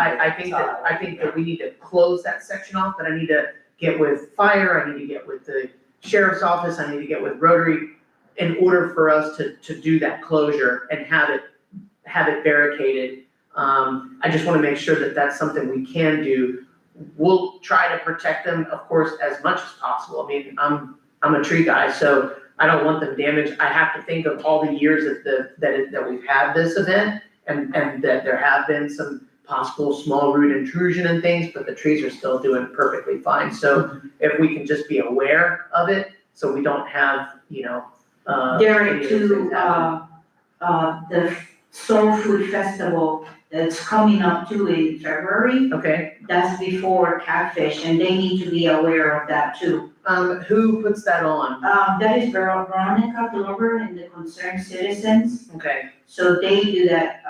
I think that we need to close that section off, but I need to get with fire, I need to get with the sheriff's office, I need to get with Rotary in order for us to do that closure and have it barricaded. I just wanna make sure that that's something we can do. We'll try to protect them, of course, as much as possible. I mean, I'm a tree guy, so I don't want them damaged. I have to think of all the years that we've had this event and that there have been some possible small root intrusion and things, but the trees are still doing perfectly fine. So if we can just be aware of it, so we don't have, you know, Derek, any of those to, things happen. the Soul Food Festival that's coming up too in February, Okay, that's before Catfish, and they need to be aware of that too. who puts that on? That is Veronica Glover and the Concerned Citizens, Okay, so they do that,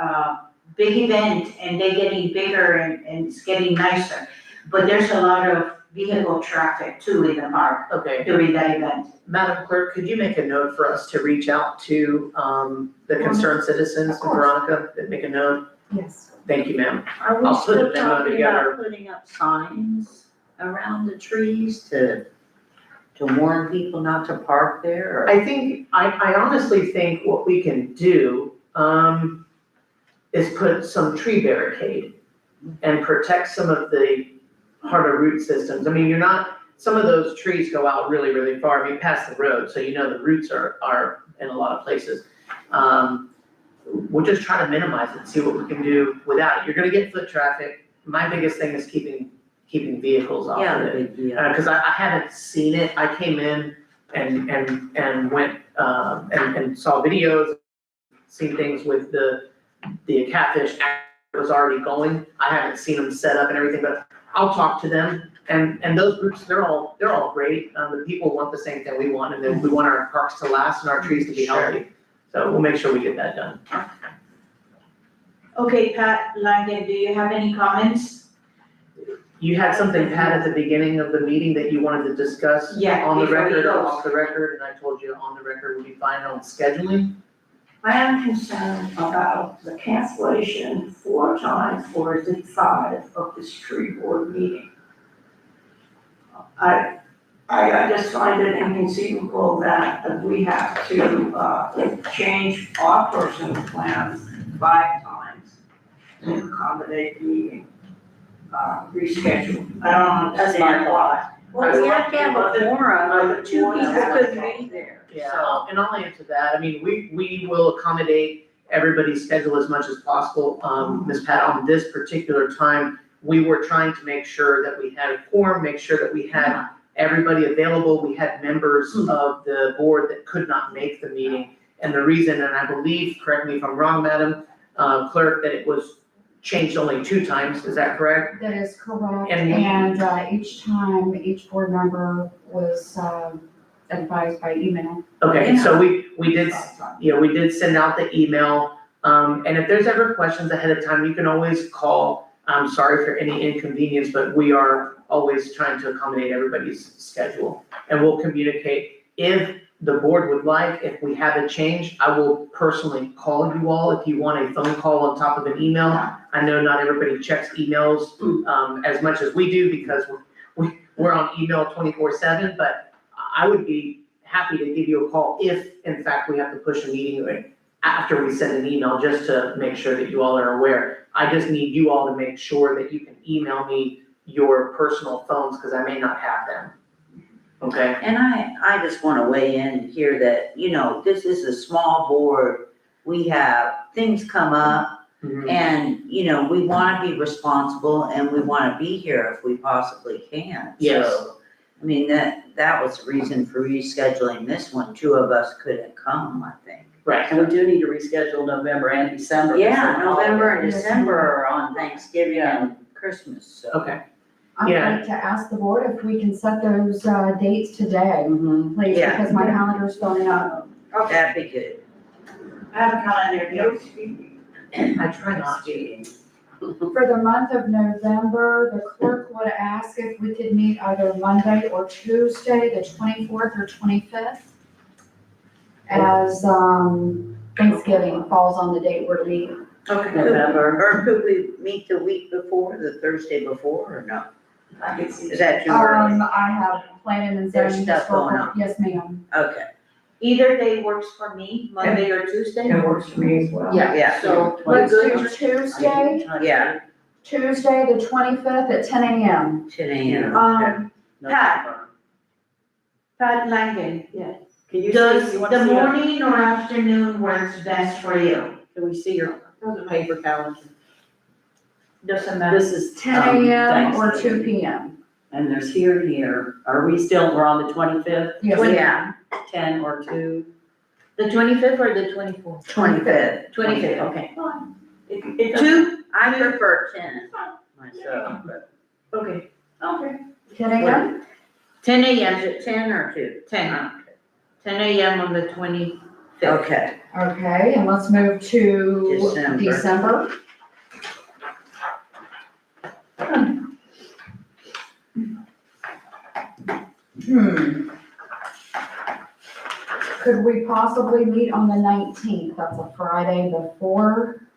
big event, and they're getting bigger and it's getting nicer. But there's a lot of vehicle traffic too in the park okay. during that event. Madam Clerk, could you make a note for us to reach out to, the concerned citizens, Of course. Veronica, make a note? Yes. Thank you, ma'am. Are we I'll put still a memo talking together. about putting up signs around the trees to warn people not to park there or? I honestly think what we can do, is put some tree barricade and protect some of the harder root systems. I mean, some of those trees go out really, really far, I mean, past the road, so you know the roots are in a lot of places. We'll just try to minimize it, see what we can do without it. You're gonna get foot traffic. My biggest thing is keeping vehicles off Yeah, of the it. big deal. Cause I haven't seen it, I came in and went, and saw videos, seen things with the catfish was already going. I haven't seen them set up and everything, but I'll talk to them, and those groups, they're all great. The people want the same thing we want, and then we want our parks to last and our trees to be healthy. So we'll make sure we get that done. Okay, Pat Langen, do you have any comments? You had something, Pat, at the beginning of the meeting that you wanted to discuss? Yeah, On the before we record or go. off the record, and I told you on the record would be fine on scheduling. I am concerned about the cancellation 4 times, or is it 5, of this tree board meeting. I just find it inconceivable that we have to, change our personal plans 5 times to accommodate the meeting, reschedule. I don't That's my understand why. Well, we have to have a quorum, Other but 2 people boards- couldn't be there. Yeah, So- and I'll answer that. I mean, we will accommodate everybody's schedule as much as possible. Ms. Pat, on this particular time, we were trying to make sure that we had a quorum, make sure that we had everybody available. We had members of the board that could not make the meeting. And the reason, and I believe, correct me if I'm wrong, Madam Clerk, that it was changed only 2 times, is that correct? That is correct, And- and each time, each board member was advised by email. Okay, so we did, we did send out the email. And if there's ever questions ahead of time, you can always call. I'm sorry for any inconvenience, but we are always trying to accommodate everybody's schedule. And we'll communicate. If the board would like, if we have a change, I will personally call you all if you want a phone call on top of an email. I know not everybody checks emails, as much as we do because we're on email 24/7, but I would be happy to give you a call if, in fact, we have to push a meeting after we send an email, just to make sure that you all are aware. I just need you all to make sure that you can email me your personal phones, because I may not have them. Okay? And I just wanna weigh in here that, this is a small board. We have, things come up Mhm. and, we wanna be responsible and we wanna be here if we possibly can. Yes. So, I mean, that was the reason for rescheduling this one. 2 of us couldn't come, I think. Right. And we do need to reschedule November and December. Yeah, because November and Yes. December are on Thanksgiving and Christmas, so. Okay. I'd Yeah. like to ask the board if we can set those dates today, Mhm. please, Yeah. because my calendar's filling up. That'd be good. I have a calendar here. I try not to. For the month of November, the clerk would ask if we could meet either Monday or Tuesday, the 24th or 25th. As Thanksgiving falls on the date we're meeting. Okay. November. Or could we meet the week before, the Thursday before, or no? I can see. Is that too early? I have planning and There's zoning stuff going historical, yes, ma'am. Okay, Either day works for me, Monday or Tuesday. It works for me as well. yeah, So, Let's good. do Tuesday, yeah, Tuesday, the 25th at 10 a.m. 10 a.m. November. Pat Langen, yes. Can you Does see, you want the to see, morning or afternoon works best for you? can we see your paper calendar? Doesn't matter. This is. 10 a.m. or Thanksgiving. 2 p.m. And there's here and here. Are we still, we're on the 25th, Yes, Yeah, 10 or 2? The 25th or the 24th? 25th. 25th, Okay. Two, I prefer 10 myself, but okay. Okay. 10 a.m. 10 is a.m., it 10 or 2? 10, 10 a.m. on the 25th. Okay, Okay, and let's move to December. December. Could we possibly meet on the 19th? That's a Friday before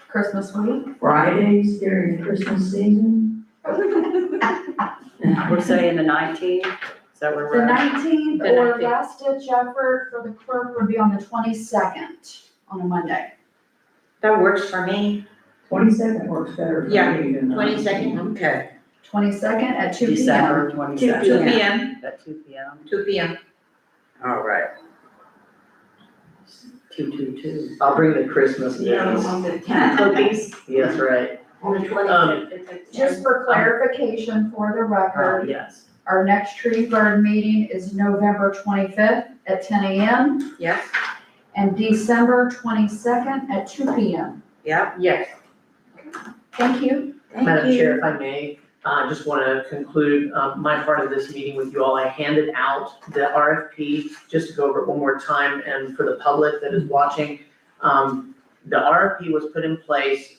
Christmas week. Fridays during Christmas season. We're saying the 19th, is that where The we're at? 19th The or 19th. last ditch effort for the clerk would be on the 22nd on a Monday. That works for me. 22nd works better for me Yeah, than the 22nd. okay. 22nd at 2 p.m. December 2 22nd. p.m., At 2 p.m. 2 p.m. All right. 222. I'll bring the Christmas Yeah, cookies. on the 10th. Cookies. Yes, right. On the 25th. Just for clarification for the record, Yes. our next tree guard meeting is November 25th at 10 a.m. Yes. and December 22nd at 2 p.m. Yep, Yes. Thank you. Madam thank Chair, you. if I may, I just want to conclude my part of this meeting with you all. I handed out the RFP, just to go over it one more time, and for the public that is watching. The RFP was put in place.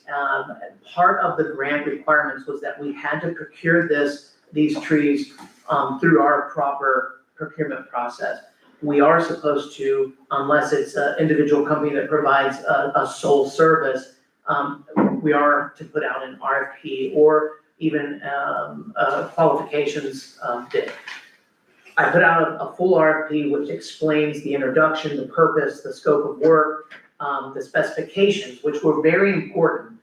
Part of the grant requirements was that we had to procure these trees through our proper procurement process. we are supposed to, unless it's an individual company that provides a sole service, we are to put out an RFP or even a qualifications bid. I put out a full RFP which explains the introduction, the purpose, the scope of work, the specifications, which were very important.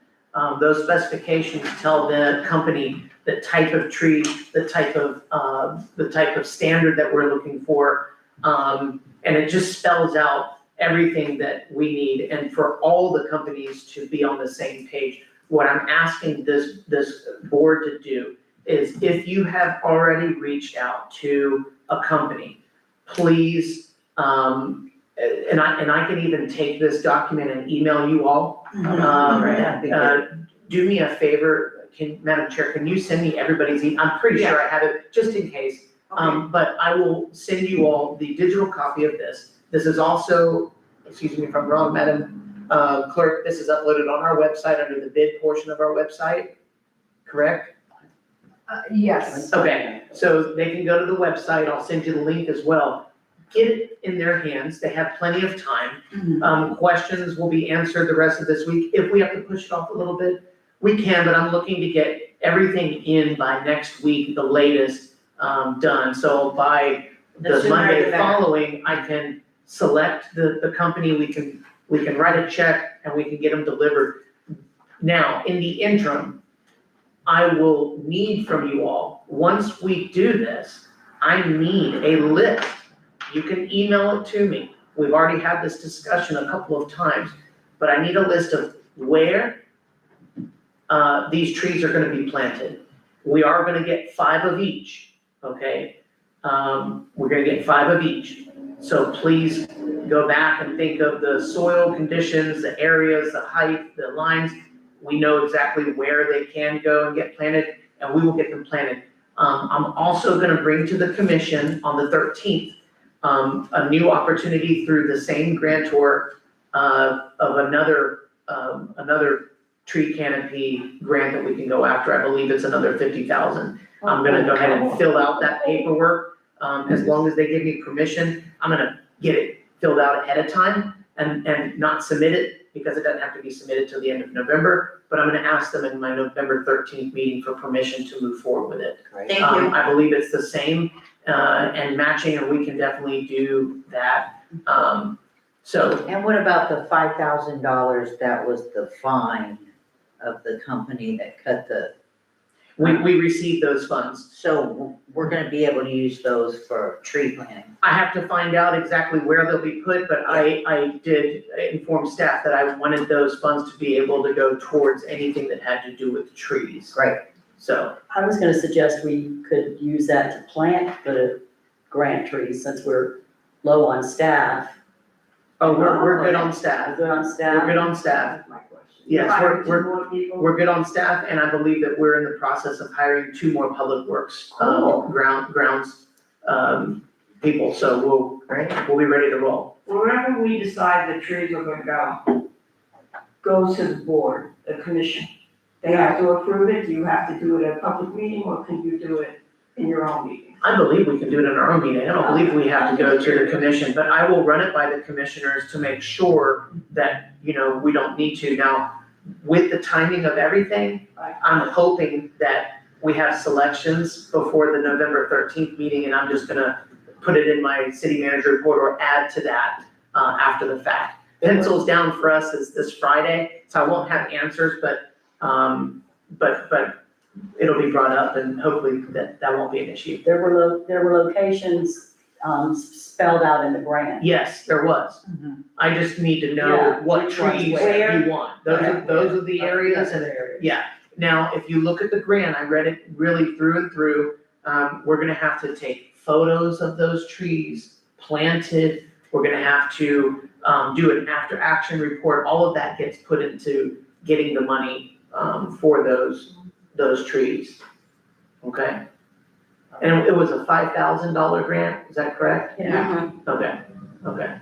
Those specifications tell the company the type of tree, the type of standard that we're looking for. And it just spells out everything that we need and for all the companies to be on the same page. What I'm asking this board to do is if you have already reached out to a company, please, and I can even take this document and email you all. That'd be good. Do me a favor, Madam Chair, can you send me everybody's I'm pretty sure I have it, just in case. But I will send you all the digital copy of this. This is also, excuse me if I'm wrong, Madam Clerk, this is uploaded on our website under the bid portion of our website, correct? Yes. Okay, so they can go to the website, I'll send you the link as well. Get it in their hands, they have plenty of time. Questions will be answered the rest of this week. If we have to push it off a little bit, we can, but I'm looking to get everything in by next week, the latest, done. So by The the sooner Monday the better. following, I can select the company, we can write a check and we can get them delivered. Now, in the interim, I will need from you all, once we do this, I need a list. You can email it to me. We've already had this discussion a couple of times, but I need a list of where these trees are gonna be planted. We are gonna get 5 of each, okay? We're gonna get 5 of each. So please go back and think of the soil conditions, the areas, the height, the lines. We know exactly where they can go and get planted, and we will get them planted. I'm also gonna bring to the commission on the 13th, a new opportunity through the same grantor, of another tree canopy grant that we can go after. I believe it's another 50,000. I'm gonna go ahead and fill out that paperwork, as long as they give me permission. I'm gonna get it filled out ahead of time and not submit it because it doesn't have to be submitted till the end of November. But I'm gonna ask them in my November 13th meeting for permission to move forward with it. Thank you. I believe it's the same, and matching, and we can definitely do that. So, And what about the $5,000 that was the fine of the company that cut the, we received those funds. so we're gonna be able to use those for tree planting? I have to find out exactly where they'll be put, but I did inform staff that I wanted those funds to be able to go towards anything that had to do with trees. Great. So, I was gonna suggest we could use that to plant the grant trees since we're low on staff. we're good on Are staff. good on We're staff? good on staff. That's my question. Yes, Hire we're- 2 more people? We're good on staff, and I believe that we're in the process of hiring 2 more public works, Cool. grounds, people, so we'll be ready to roll. Wherever we decide the trees are gonna go, goes to the board, the commission. They have to approve it, do you have to do it at a public meeting, or can you do it in your own meeting? I believe we can do it in our own meeting, I don't believe we have to go to the commission, but I will run it by the commissioners to make sure that, we don't need to. Now, with the timing of everything, I'm hoping that we have selections before the November 13th meeting, and I'm just gonna put it in my city manager report or add to that, after the fact. Pencils down for us is this Friday, so I won't have answers, but it'll be brought up, and hopefully that won't be an issue. There were locations, spelled out in the grant. Yes, there was. I just need to know Yeah, what which one's trees where. you want. Those are the areas, and yeah. Now, if you look at the grant, I read it really through and through. We're gonna have to take photos of those trees planted. We're gonna have to, do an after-action report. All of that gets put into getting the money, for those trees. Okay? And it was a $5,000 grant, is that correct? Yeah. Okay.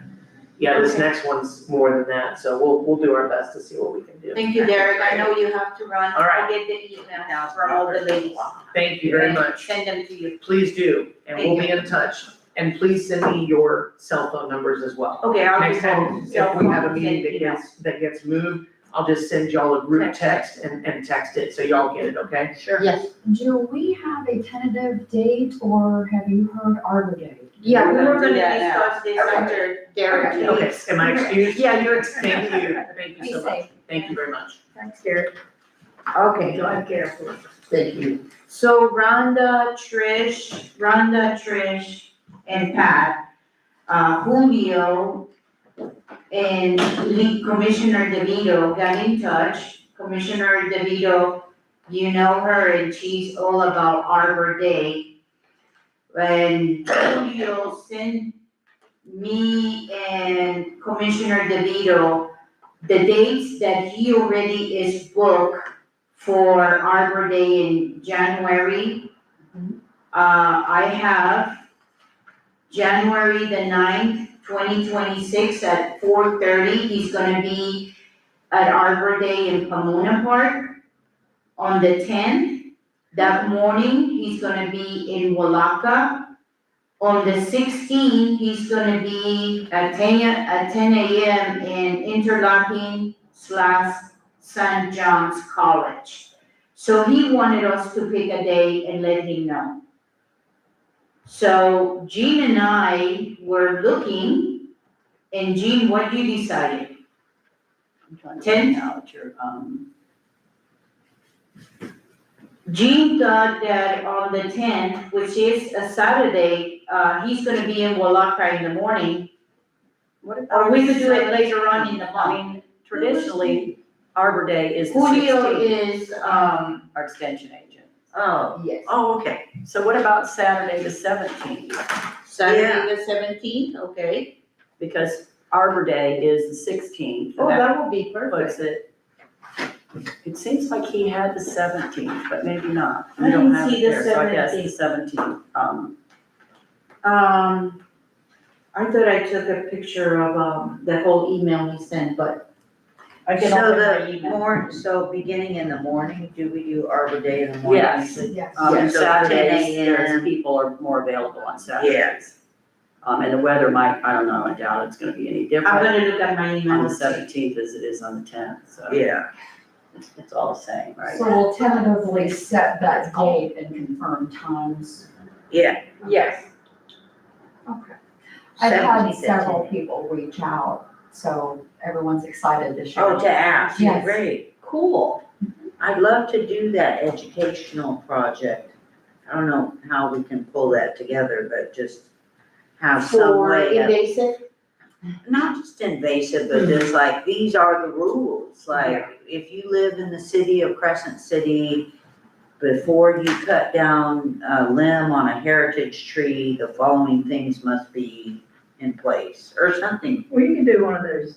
Yeah, this next one's more than that, so we'll do our best to see what we can do. Thank you, Derek. I know you have to run. All right. I'll get the emails from all the ladies. Thank you very and much. Send them to you. Please do, and we'll be in touch. And please send me your cell phone numbers as well. Okay, I'll Next just time, cell if we have a phone, meeting send email. that gets moved, I'll just send y'all a group text and text it, so y'all get it, okay? Sure. Yes. Do we have a tentative date or have you heard Arbor Day? Yeah, we We're were gonna do gonna that now. discuss this after Derek leaves. Okay, am I excused? Yeah, you're Thank you Be so much, safe. thank you very much. Thanks, Derek. Okay. Drive carefully. Thank you. So Rhonda, Trish, and Pat, Julio and Commissioner DeVito got in touch. Commissioner DeVito, you know her and she's all about Arbor Day. And Julio sent me and Commissioner DeVito the dates that he already is booked for Arbor Day in January. I have January the 9th, 2026 at 4:30. He's gonna be at Arbor Day in Pomona Park. On the 10th, that morning, he's gonna be in Walaka. On the 16th, he's gonna be at 10 a.m. in Interlochen / St. John's College. So he wanted us to pick a day and let him know. So Jean and I were looking, and Jean, what you decided? I'm trying to 10? find out your, Jean thought that on the 10th, which is a Saturday, he's gonna be in Walaka in the morning, what about? or we could do it later on in the I month. mean, traditionally, Arbor Day is the Julio 16th, is, our extension agent. Oh, yes, oh, okay. So what about Saturday, the 17th? Saturday the 17th, okay. Because Arbor Day is the 16th. Oh, and that would be puts perfect. it seems like he had the 17th, but maybe not. I We don't didn't have see it the there, so I guess the 17th. I thought I took a picture of, the whole email he sent, but I can So open my the email. so beginning in the morning, do we do Arbor Day in the morning? Yes. Yes. And Yeah, so 10 Saturdays, there's a.m.. people are more available on Saturdays. Yes. And the weather might, I don't know, I doubt it's gonna be any I'm different gonna look at my email on the and see. 17th as it is on the 10th, so. Yeah, It's all the same, right? So we'll tentatively set that date and confirm times. yeah. Yes. Okay. I've had 17th at several 10. people reach out, so everyone's excited to share. Oh, to ask, Yes. great, cool. I'd love to do that educational project. I don't know how we can pull that together, but just have some For way of, invasive, not just invasive, but just like, these are the rules. Like, if you live in the city of Crescent City, before you cut down a limb on a heritage tree, the following things must be in place, or something. Well, you can do one of those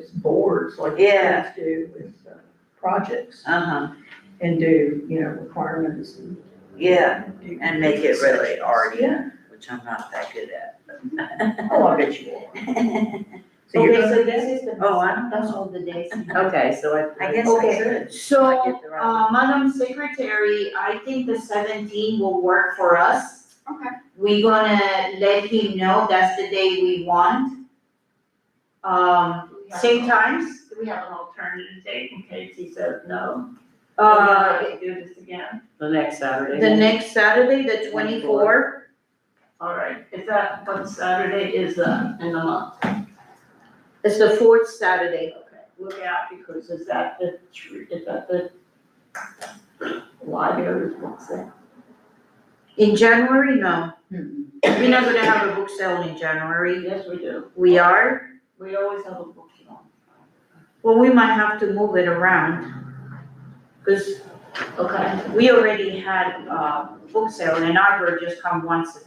boards like the Yeah. kids do with projects Uh-huh, and do, requirements and. yeah, do and make it really sections. arty, Yeah. which I'm not that good at. Oh, I bet you will. So you're okay, gonna so do that? this is the. Oh, I don't That's know. all the days. Okay, so I guess I Okay, could. so, I get the right- Madam Secretary, I think the 17th will work for us. Okay. We're gonna let him know that's the day we want. Same times, Do we have an alternative date in case he says no? uh, Do this again? the next Saturday. the next Saturday, the 24th. All right, is that what Saturday is, in the month? It's the 4th Saturday. Okay, look out, because is that the library, what's that? In January, no. Hmm. We're not gonna have a book sale in January. Yes, we do. We are, We always have a book sale. well, we might have to move it around. Cause Okay. we already had book sale and Arbor just come once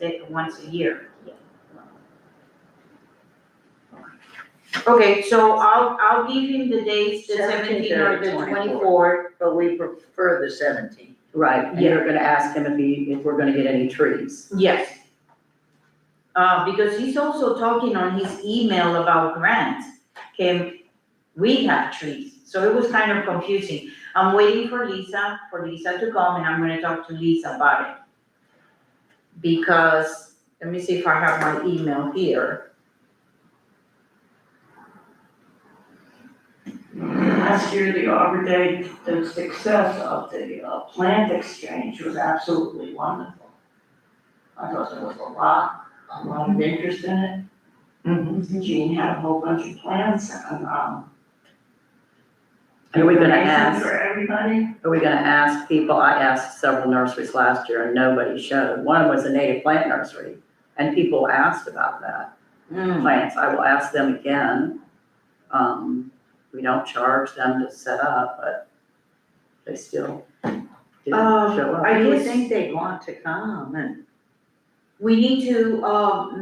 a year. Okay, so I'll give him the dates, the 17th or the 24th. But we prefer the 17th. Right, and you're gonna ask him if we're gonna get any trees. Yes. Because he's also talking on his email about grants. Can we have trees? So it was kind of confusing. I'm waiting for Lisa to come and I'm gonna talk to Lisa about it. Because Let me see if I have my email here. Last year, the Arbor Day, the success of the plant exchange was absolutely wonderful. I thought there was a lot of interest in it. Jean had a whole bunch of plants and, Are we gonna information ask, for everybody. are we gonna ask people? I asked several nurseries last year and nobody showed. One was a native plant nursery and people asked about that. Plants, I will ask them again. We don't charge them to set up, but they still didn't show up. I I would guess think they'd want to come and, we need to,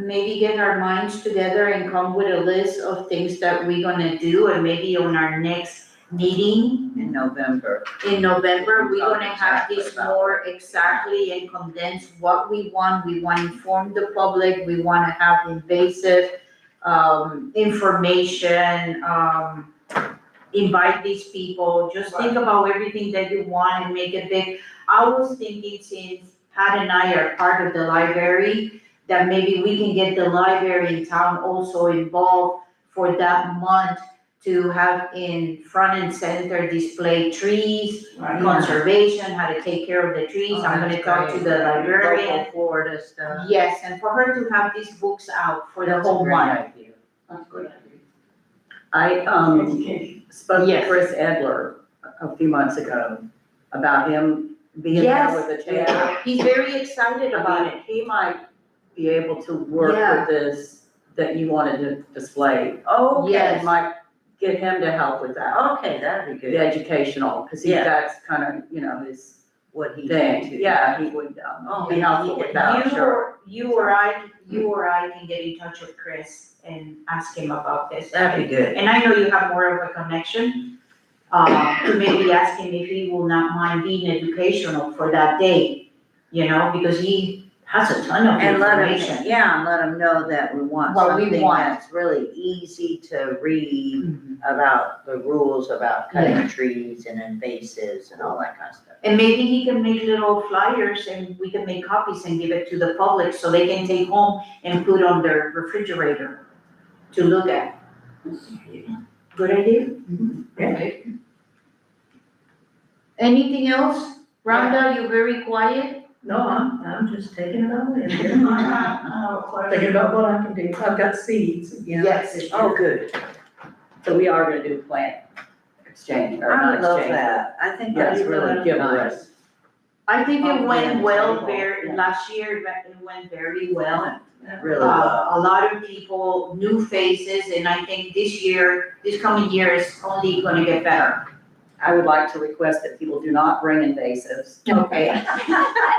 maybe get our minds together and come with a list of things that we're gonna do, and maybe on our next meeting in November. in November, we're Talk gonna have exactly this about more exactly and condense what we want to inform the public, we wanna have invasive, information, invite these people, just think about everything that you want and make it big. I was thinking, since Pat and I are part of the library, that maybe we can get the library in town also involved for that month to have in front and center display trees, Right. conservation, how to take care of the trees. I'm gonna talk to the librarian. Local Florida stuff. Yes, and for her to have these books out for the That's a whole great month. idea. That's a good idea. I, Education. spoke to Yes. Chris Edler a few months ago about him being there Yes, with the table. he's very excited I about mean, it. he might be able to work Yeah. with this that you wanted to display. Oh, Yes. And might get him to help with that, okay, that'd be the good. educational, because Yeah. that's kind of, his What he thing. did too. Yeah, he would, Oh, be helpful with that, I'm sure. You or I can get in touch with Chris and ask him about this. That'd be good. And I know you have more of a connection, to maybe ask him if he will not mind being educational for that day, because he has a ton of And let information. him, and let him know that we want What we something want. that's really easy to read about the rules about cutting trees and invasives and all that kind of stuff. And maybe he can make little flyers and we can make copies and give it to the public so they can take home and put on their refrigerator to look at. Good idea? Anything else? Rhonda, you're very quiet? No, I'm just taking it all in. I have a question. Thinking about what I can do. I've got seeds, Yes. Oh, good. So we are gonna do plant exchange, or I not love exchange. that. I think Yes, that's really really giveaway. nice. I think it Oh, went yeah, well, yeah. last year, it went very well. Really well. A lot of people, new faces, and I think this coming year is only gonna get better. I would like to request that people do not bring invasives. Okay.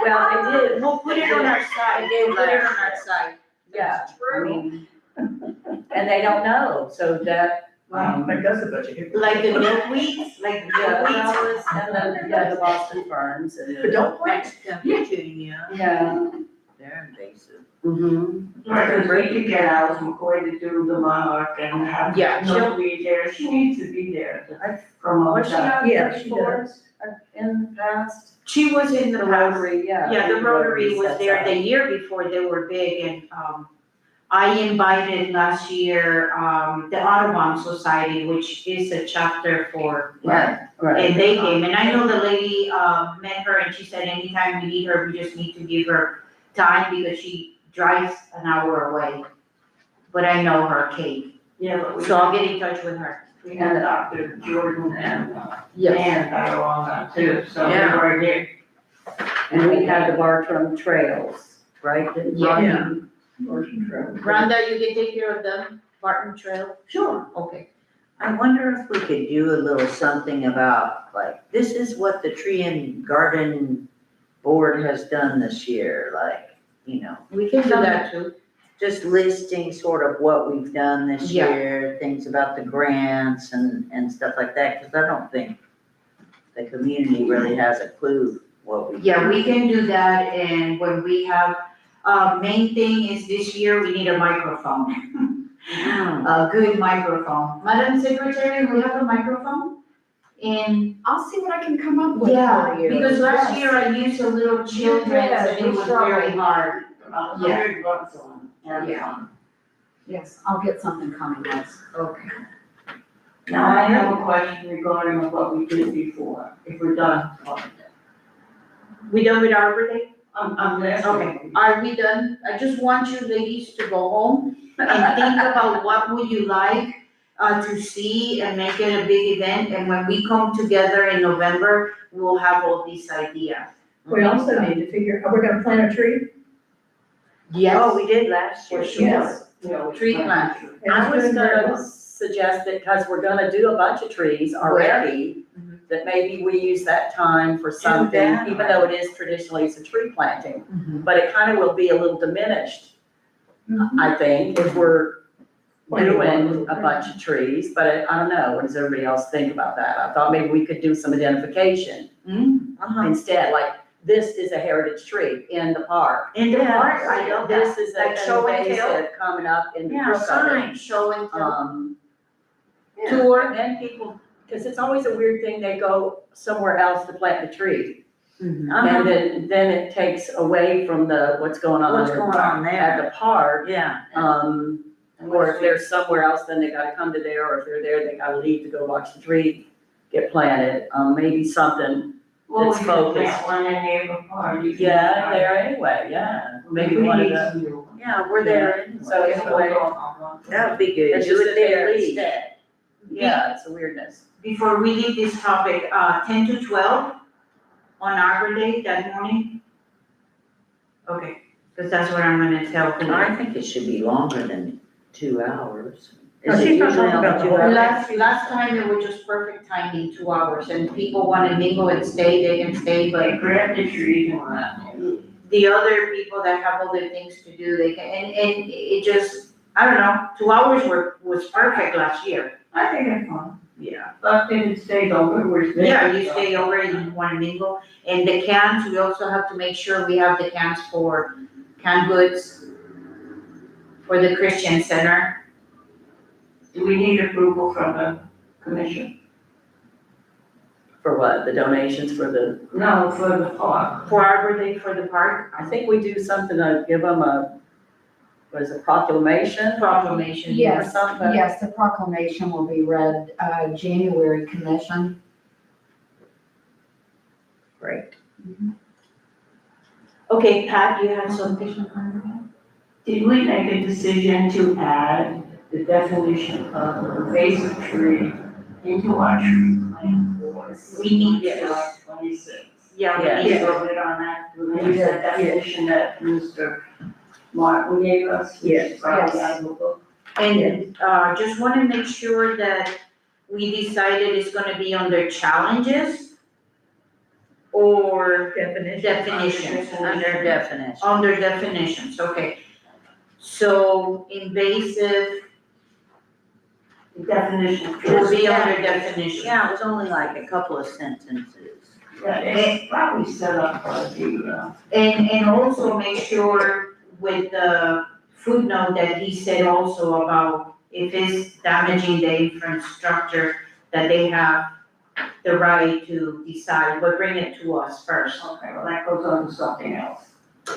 Well, they did, We'll put it on our side, we'll put it on our side. yeah, I mean, and they don't know, so that, Like, that's a budget. Like the milkweeds, like the yeah, milkweeds. and then, the Boston ferns and. But don't plant. Petunia, Yeah. they're invasive. Mm-hmm. Because we could get Alice McCoy to do the monarch and have Yeah, milkweed there, she needs to be there to promote Was she that. out Yeah, there she before, in the past? She was in the The past. Rotary, yeah. Yeah, the Rotary was sets there up. the year before they were big, and, I invited last year, the Audubon Society, which is a chapter for. Right, right. And they came, and I know the lady, met her, and she said anytime we need her, we just need to give her time, because she drives an hour away. But I know her, Kate, Yeah, but so I'll get in touch with her. we had Dr. Jordan and Yes. Dan that are on that too, so Yeah. they're right here. And we had the Bartram Trails, right? Didn't Ronnie- Yeah. Rhonda, you can take care of the Barton Trail? Sure. Okay. I wonder if we could do a little something about, like, this is what the tree and garden board has done this year, like, We can do that too. just listing sort of what we've done this Yeah. year, things about the grants and stuff like that, because I don't think the community really has a clue what we. Yeah, we can do that, and when we have, main thing is this year, we need a microphone. A good microphone. Madam Secretary, we have a microphone? And, I'll see what I can come up with yeah, for you. because last Yes. year I used a little children's and it was very hard. $100 on Amazon. Yes, I'll get something coming next. Okay. Now, I have a question regarding what we did before, if we're done. We done with Arbor Day? I'm Okay, asking. are we done? I just want you ladies to go home and think about what would you like to see and make it a big event. And when we come together in November, we'll have all these ideas. We also need to figure, are we gonna plant a tree? Oh, we did last year. Yes. Tree plant. I was gonna suggest that, because we're gonna do a bunch of trees already, that maybe we use that time for something, that. even though it is traditionally, it's a tree planting. Mhm. But it kind of will be a little diminished, I think, if we're doing a bunch of trees, but I don't know, what does everybody else think about that? I thought maybe we could do some identification Uh-huh. instead, like, this is a heritage tree in the park. In the park, I love that. This is Like show an and tell. invasive coming up in the Yeah, brook of it. sign. Show and tell. Tour, and then people, because it's always a weird thing, they go somewhere else to plant the tree. Uh-huh. And then it takes away from what's going on. What's in the going park- on there. At the park, Yeah. or if they're somewhere else, then they gotta come to there, or if they're there, they gotta leave to go watch the tree get planted, maybe something. Well, we It's could focused. plant one in Neighbor Park. You can- Yeah, there anyway, yeah, maybe We one of need the, some new- Yeah, we're there anyway. so anyway, That would be good. It's Do just it that they there leave. instead. yeah, it's a weirdness. Before we leave this topic, 10 to 12 on Arbor Day that morning? Okay, because that's what I'm gonna tell them. I think it should be longer than 2 hours. No, Is it she's not usually talking only about 2 the hours? Last time it was just perfect timing, 2 hours, and people wanna mingle and stay, they can stay, but But grab the trees and that. the other people that have other things to do, they can, and it just, I don't know, 2 hours was perfect last year. I think it's fun. Yeah. But if it stays over, we're staying. Yeah, you stay over and you wanna mingle, and the cans, we also have to make sure we have the cans for canned goods for the Christian Center. Do we need approval from the commission? For what, the donations for the, No, for the park. For Arbor Day for the park, I think we do something to give them what is it, proclamation? proclamation. Yes, Or something? yes, the proclamation will be read, January commission. Great. Okay, Pat, you have something? Did we make a decision to add the definition of invasive tree into our tree plan for? We need July 26th? Yeah, we Yeah. need We to, voted on that, we need that definition that Mr. Martin gave us. Yes. Probably Yes. out of the book. and, just wanna make sure that we decided it's gonna be under challenges or definitions. Under definition. Under definitions, okay. So invasive The definition. will be under definition. Yeah, it was only like a couple of sentences. Yeah, it's probably set up for the, And also make sure with the footnote that he said also about if it's damaging the infrastructure, that they have the right to decide, but bring it to us first. okay, well, that goes on to something else.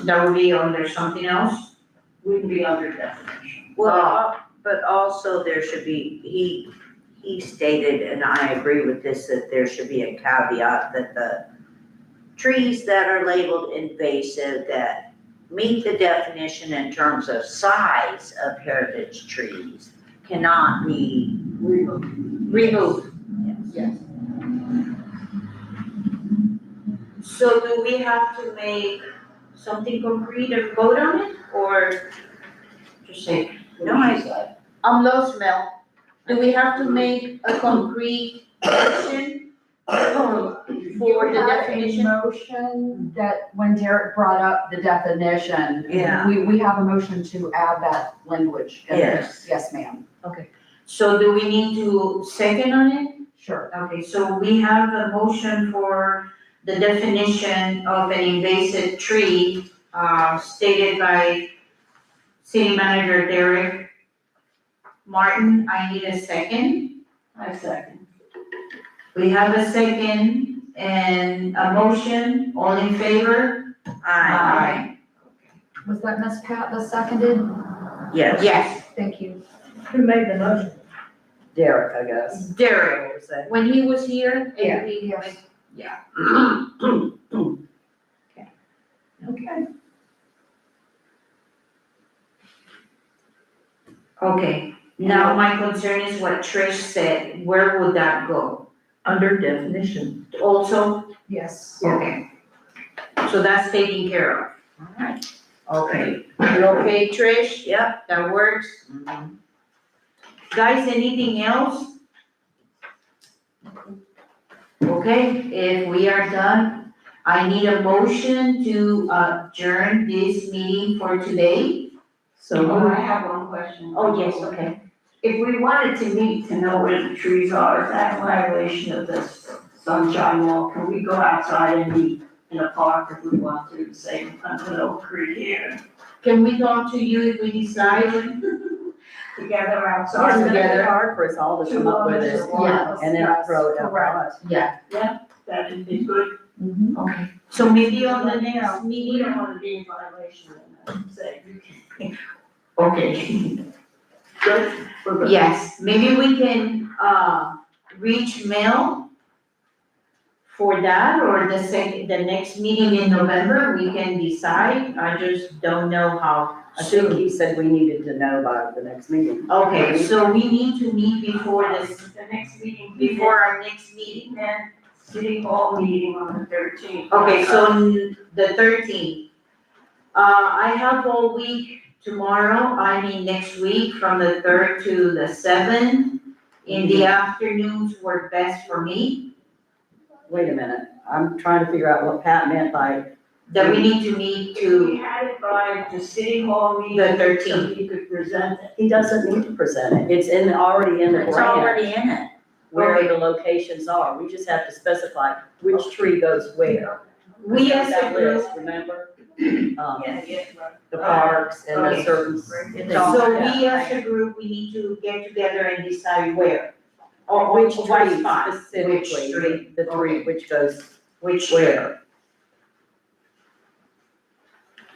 That would be under something else? Wouldn't be under definition. Well, but also there should be, he stated, and I agree with this, that there should be a caveat that the trees that are labeled invasive that meet the definition in terms of size of heritage trees cannot be Remove. Yes. So do we have to make something concrete and vote on it, or just say? No, I- I'm lost, Mel. Do we have to make a concrete motion for the You had a definition? motion that when Derek brought up the definition. Yeah. We have a motion to add that language. in there. Yes. Yes, ma'am, So do we need to second on it? sure. Okay, so we have a motion for the definition of an invasive tree, stated by City Manager Derek Martin. I need a second. I second. We have a second and a motion, all in favor? Aye. Was that Miss Pat that seconded? Yes. Yes, Thank you. Who made the motion? Derek, I guess. Derek, What was that? when he was here, Yeah. and he, Yes. yeah. Okay. Okay, now my concern is what Trish said, where would that go? Under definition. Also, Yes. Yeah. okay, so that's taken care of. Alright. Okay, you okay, Trish? Yep. That works? Mhm. Guys, anything else? Okay, if we are done, I need a motion to adjourn this meeting for today. So Oh, I have one question. Oh, yes, okay. If we wanted to meet to know where the trees are, is that a violation of this sunshine law? Can we go outside and meet in a park if we want to, say, under Oak Creek here? Can we talk to you if we decide? Together It's outside gonna be together? hard for us all to come up with it Yeah. and then throw it out. Correct. Yeah. That would be good. Okay. So maybe on the next We meeting? don't want to be in violation and say, you can. Okay. Good? We're good. Yes, maybe we can, reach Mel for that, or the next meeting in November, we can decide. I just don't know how I think soon. he said we needed to know by the next meeting. Okay, so we need to meet before this, The next meeting, before our next meeting. then city hall meeting on the 13th. Okay, so the 13th. I have all week tomorrow, I mean next week, from the 3rd to the 7th. In the afternoons work best for me, Wait a minute, I'm trying to figure out what Pat meant by, that we need to meet If we to had it by the city hall meeting. the 13th. So he could present it. he doesn't need to present it, it's already in the It's grant already in it. where Okay. the locations are, we just have to specify which tree goes where. We as a That list, group, remember? Yeah, The parks and the Okay. certain. so we as a group, we need to get together and decide where. Or Which what tree spot, specifically, Which tree? the tree, which goes which where?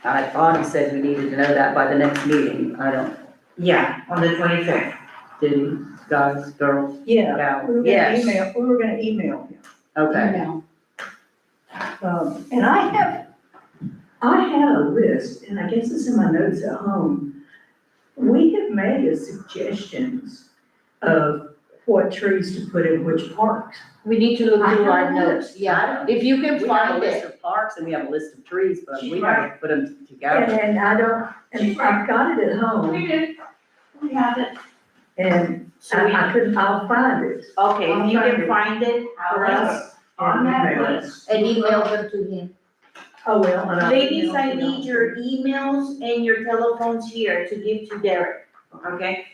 I thought he said we needed to know that by the next meeting, I don't, Yeah, on the 25th. did he, guys, girls? Yeah, Yeah. we were Yes. gonna email him. Okay, Email. And I had a list, and I guess it's in my notes at home. We have made a suggestions of what trees to put in which parks. We need to look I through our have notes, yeah. If you can we have a find list it, of parks and we have a list of trees, but we haven't put them together. And I don't, and I've got it at home, did. We have it. and so we, I couldn't, I'll find it. okay, if you I'll can find it for us On that Email it. list. and email them to him. Oh, well, and I'll. Ladies, email I it need out. your emails and your telephones here to give to Derek, okay?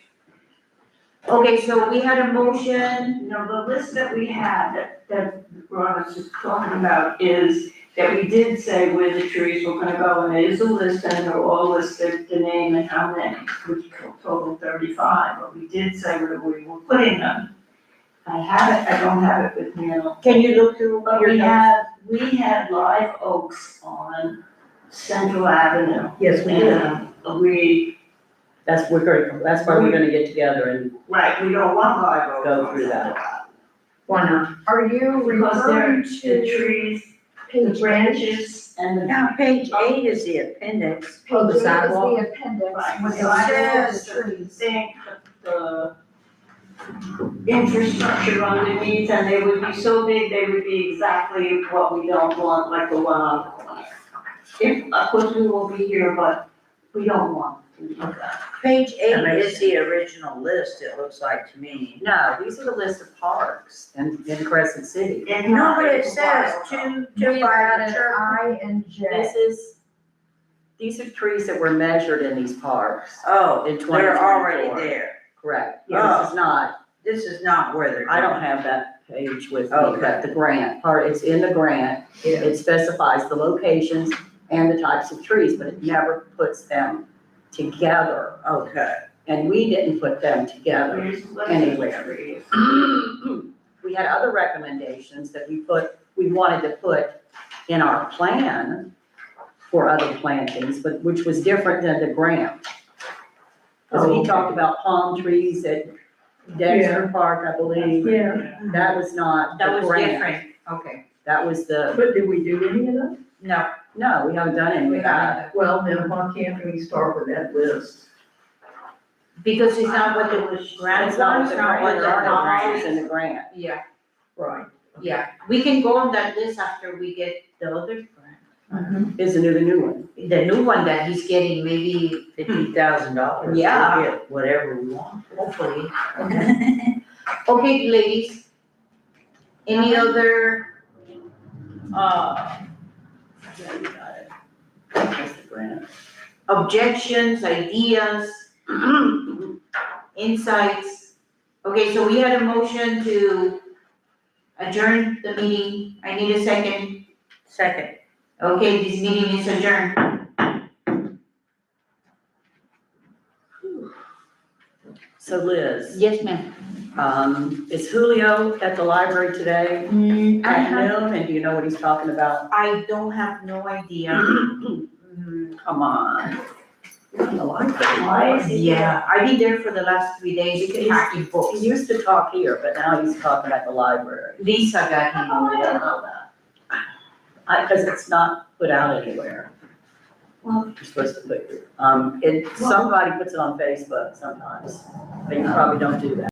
Okay, so we had a motion, No, the list that we had, that Ron was just talking about, is that we did say where the trees were gonna go, and it is a list, and they're all listed, the name and how many, which total 35, but we did say where we were putting them. I have it, I don't have it with me now. can you look through But your notes? we had live oaks on Central Avenue. Yes, we did. And we, That's, that's why we're gonna get together and right, we don't want live oaks. Go on through that. Central Avenue. Why not? Are you Because they're, referring the to trees, the page eight? branches, and the. Now, page 8 is the appendix. Page eight is sidewalk? the appendix Right, with so the I says said- trees. Think the infrastructure underneath, and they would be so big, they would be exactly what we don't want, like the one on the corner. If, of course, we will be here, but we don't want to do that. Page 8 That makes is the original list, it looks like to me. no, these are the list of parks in Crescent City. And No, not but it a says while, two We've by the added church. I and J. These are trees that were measured in these parks Oh, in they're already 2024. there. Correct, yeah, this is not, This is not where they're. I don't have that page with me, Okay. but the grant part, it's in the grant. Yeah. It specifies the locations and the types of trees, but it never puts them together. Okay. And we didn't put them together. Here's the list of Anywhere. trees. We had other recommendations that we wanted to put in our plan for other plantings, but which was different than the grant. Because Oh, he okay. talked about palm trees at Dexter Park, I believe. Yeah, That was not That the was grant. different, okay. That was the, but did we do any of that? No, no, we haven't done any we of that. haven't, Well, then why can't we start with that list? because it's not what the grant It's not was, what the not what grant, the there are no grants policy. in the grant. Yeah, Right. yeah, we can go on that list after we get the other grant. Is the new one. The new one that he's getting, maybe, $50,000. Yeah. To get whatever we want. hopefully. Okay, ladies. Any other, Yeah, you got it. That's the grant. objections, ideas, insights? Okay, so we had a motion to adjourn the meeting. I need a second. Second. Okay, this meeting is adjourned. So Liz, Yes, ma'am. is Julio at the library today I at have, noon, and do you know what he's talking about? I don't have no idea. Come on. You're in the library. Why is he? Yeah, I've been there for the last 3 days, packing books. He used to talk here, but now he's talking at the library. Lisa got him over I there. don't know that. Because it's not put out anywhere. Well- You're supposed to put, somebody puts it on Facebook sometimes, but you probably don't do that.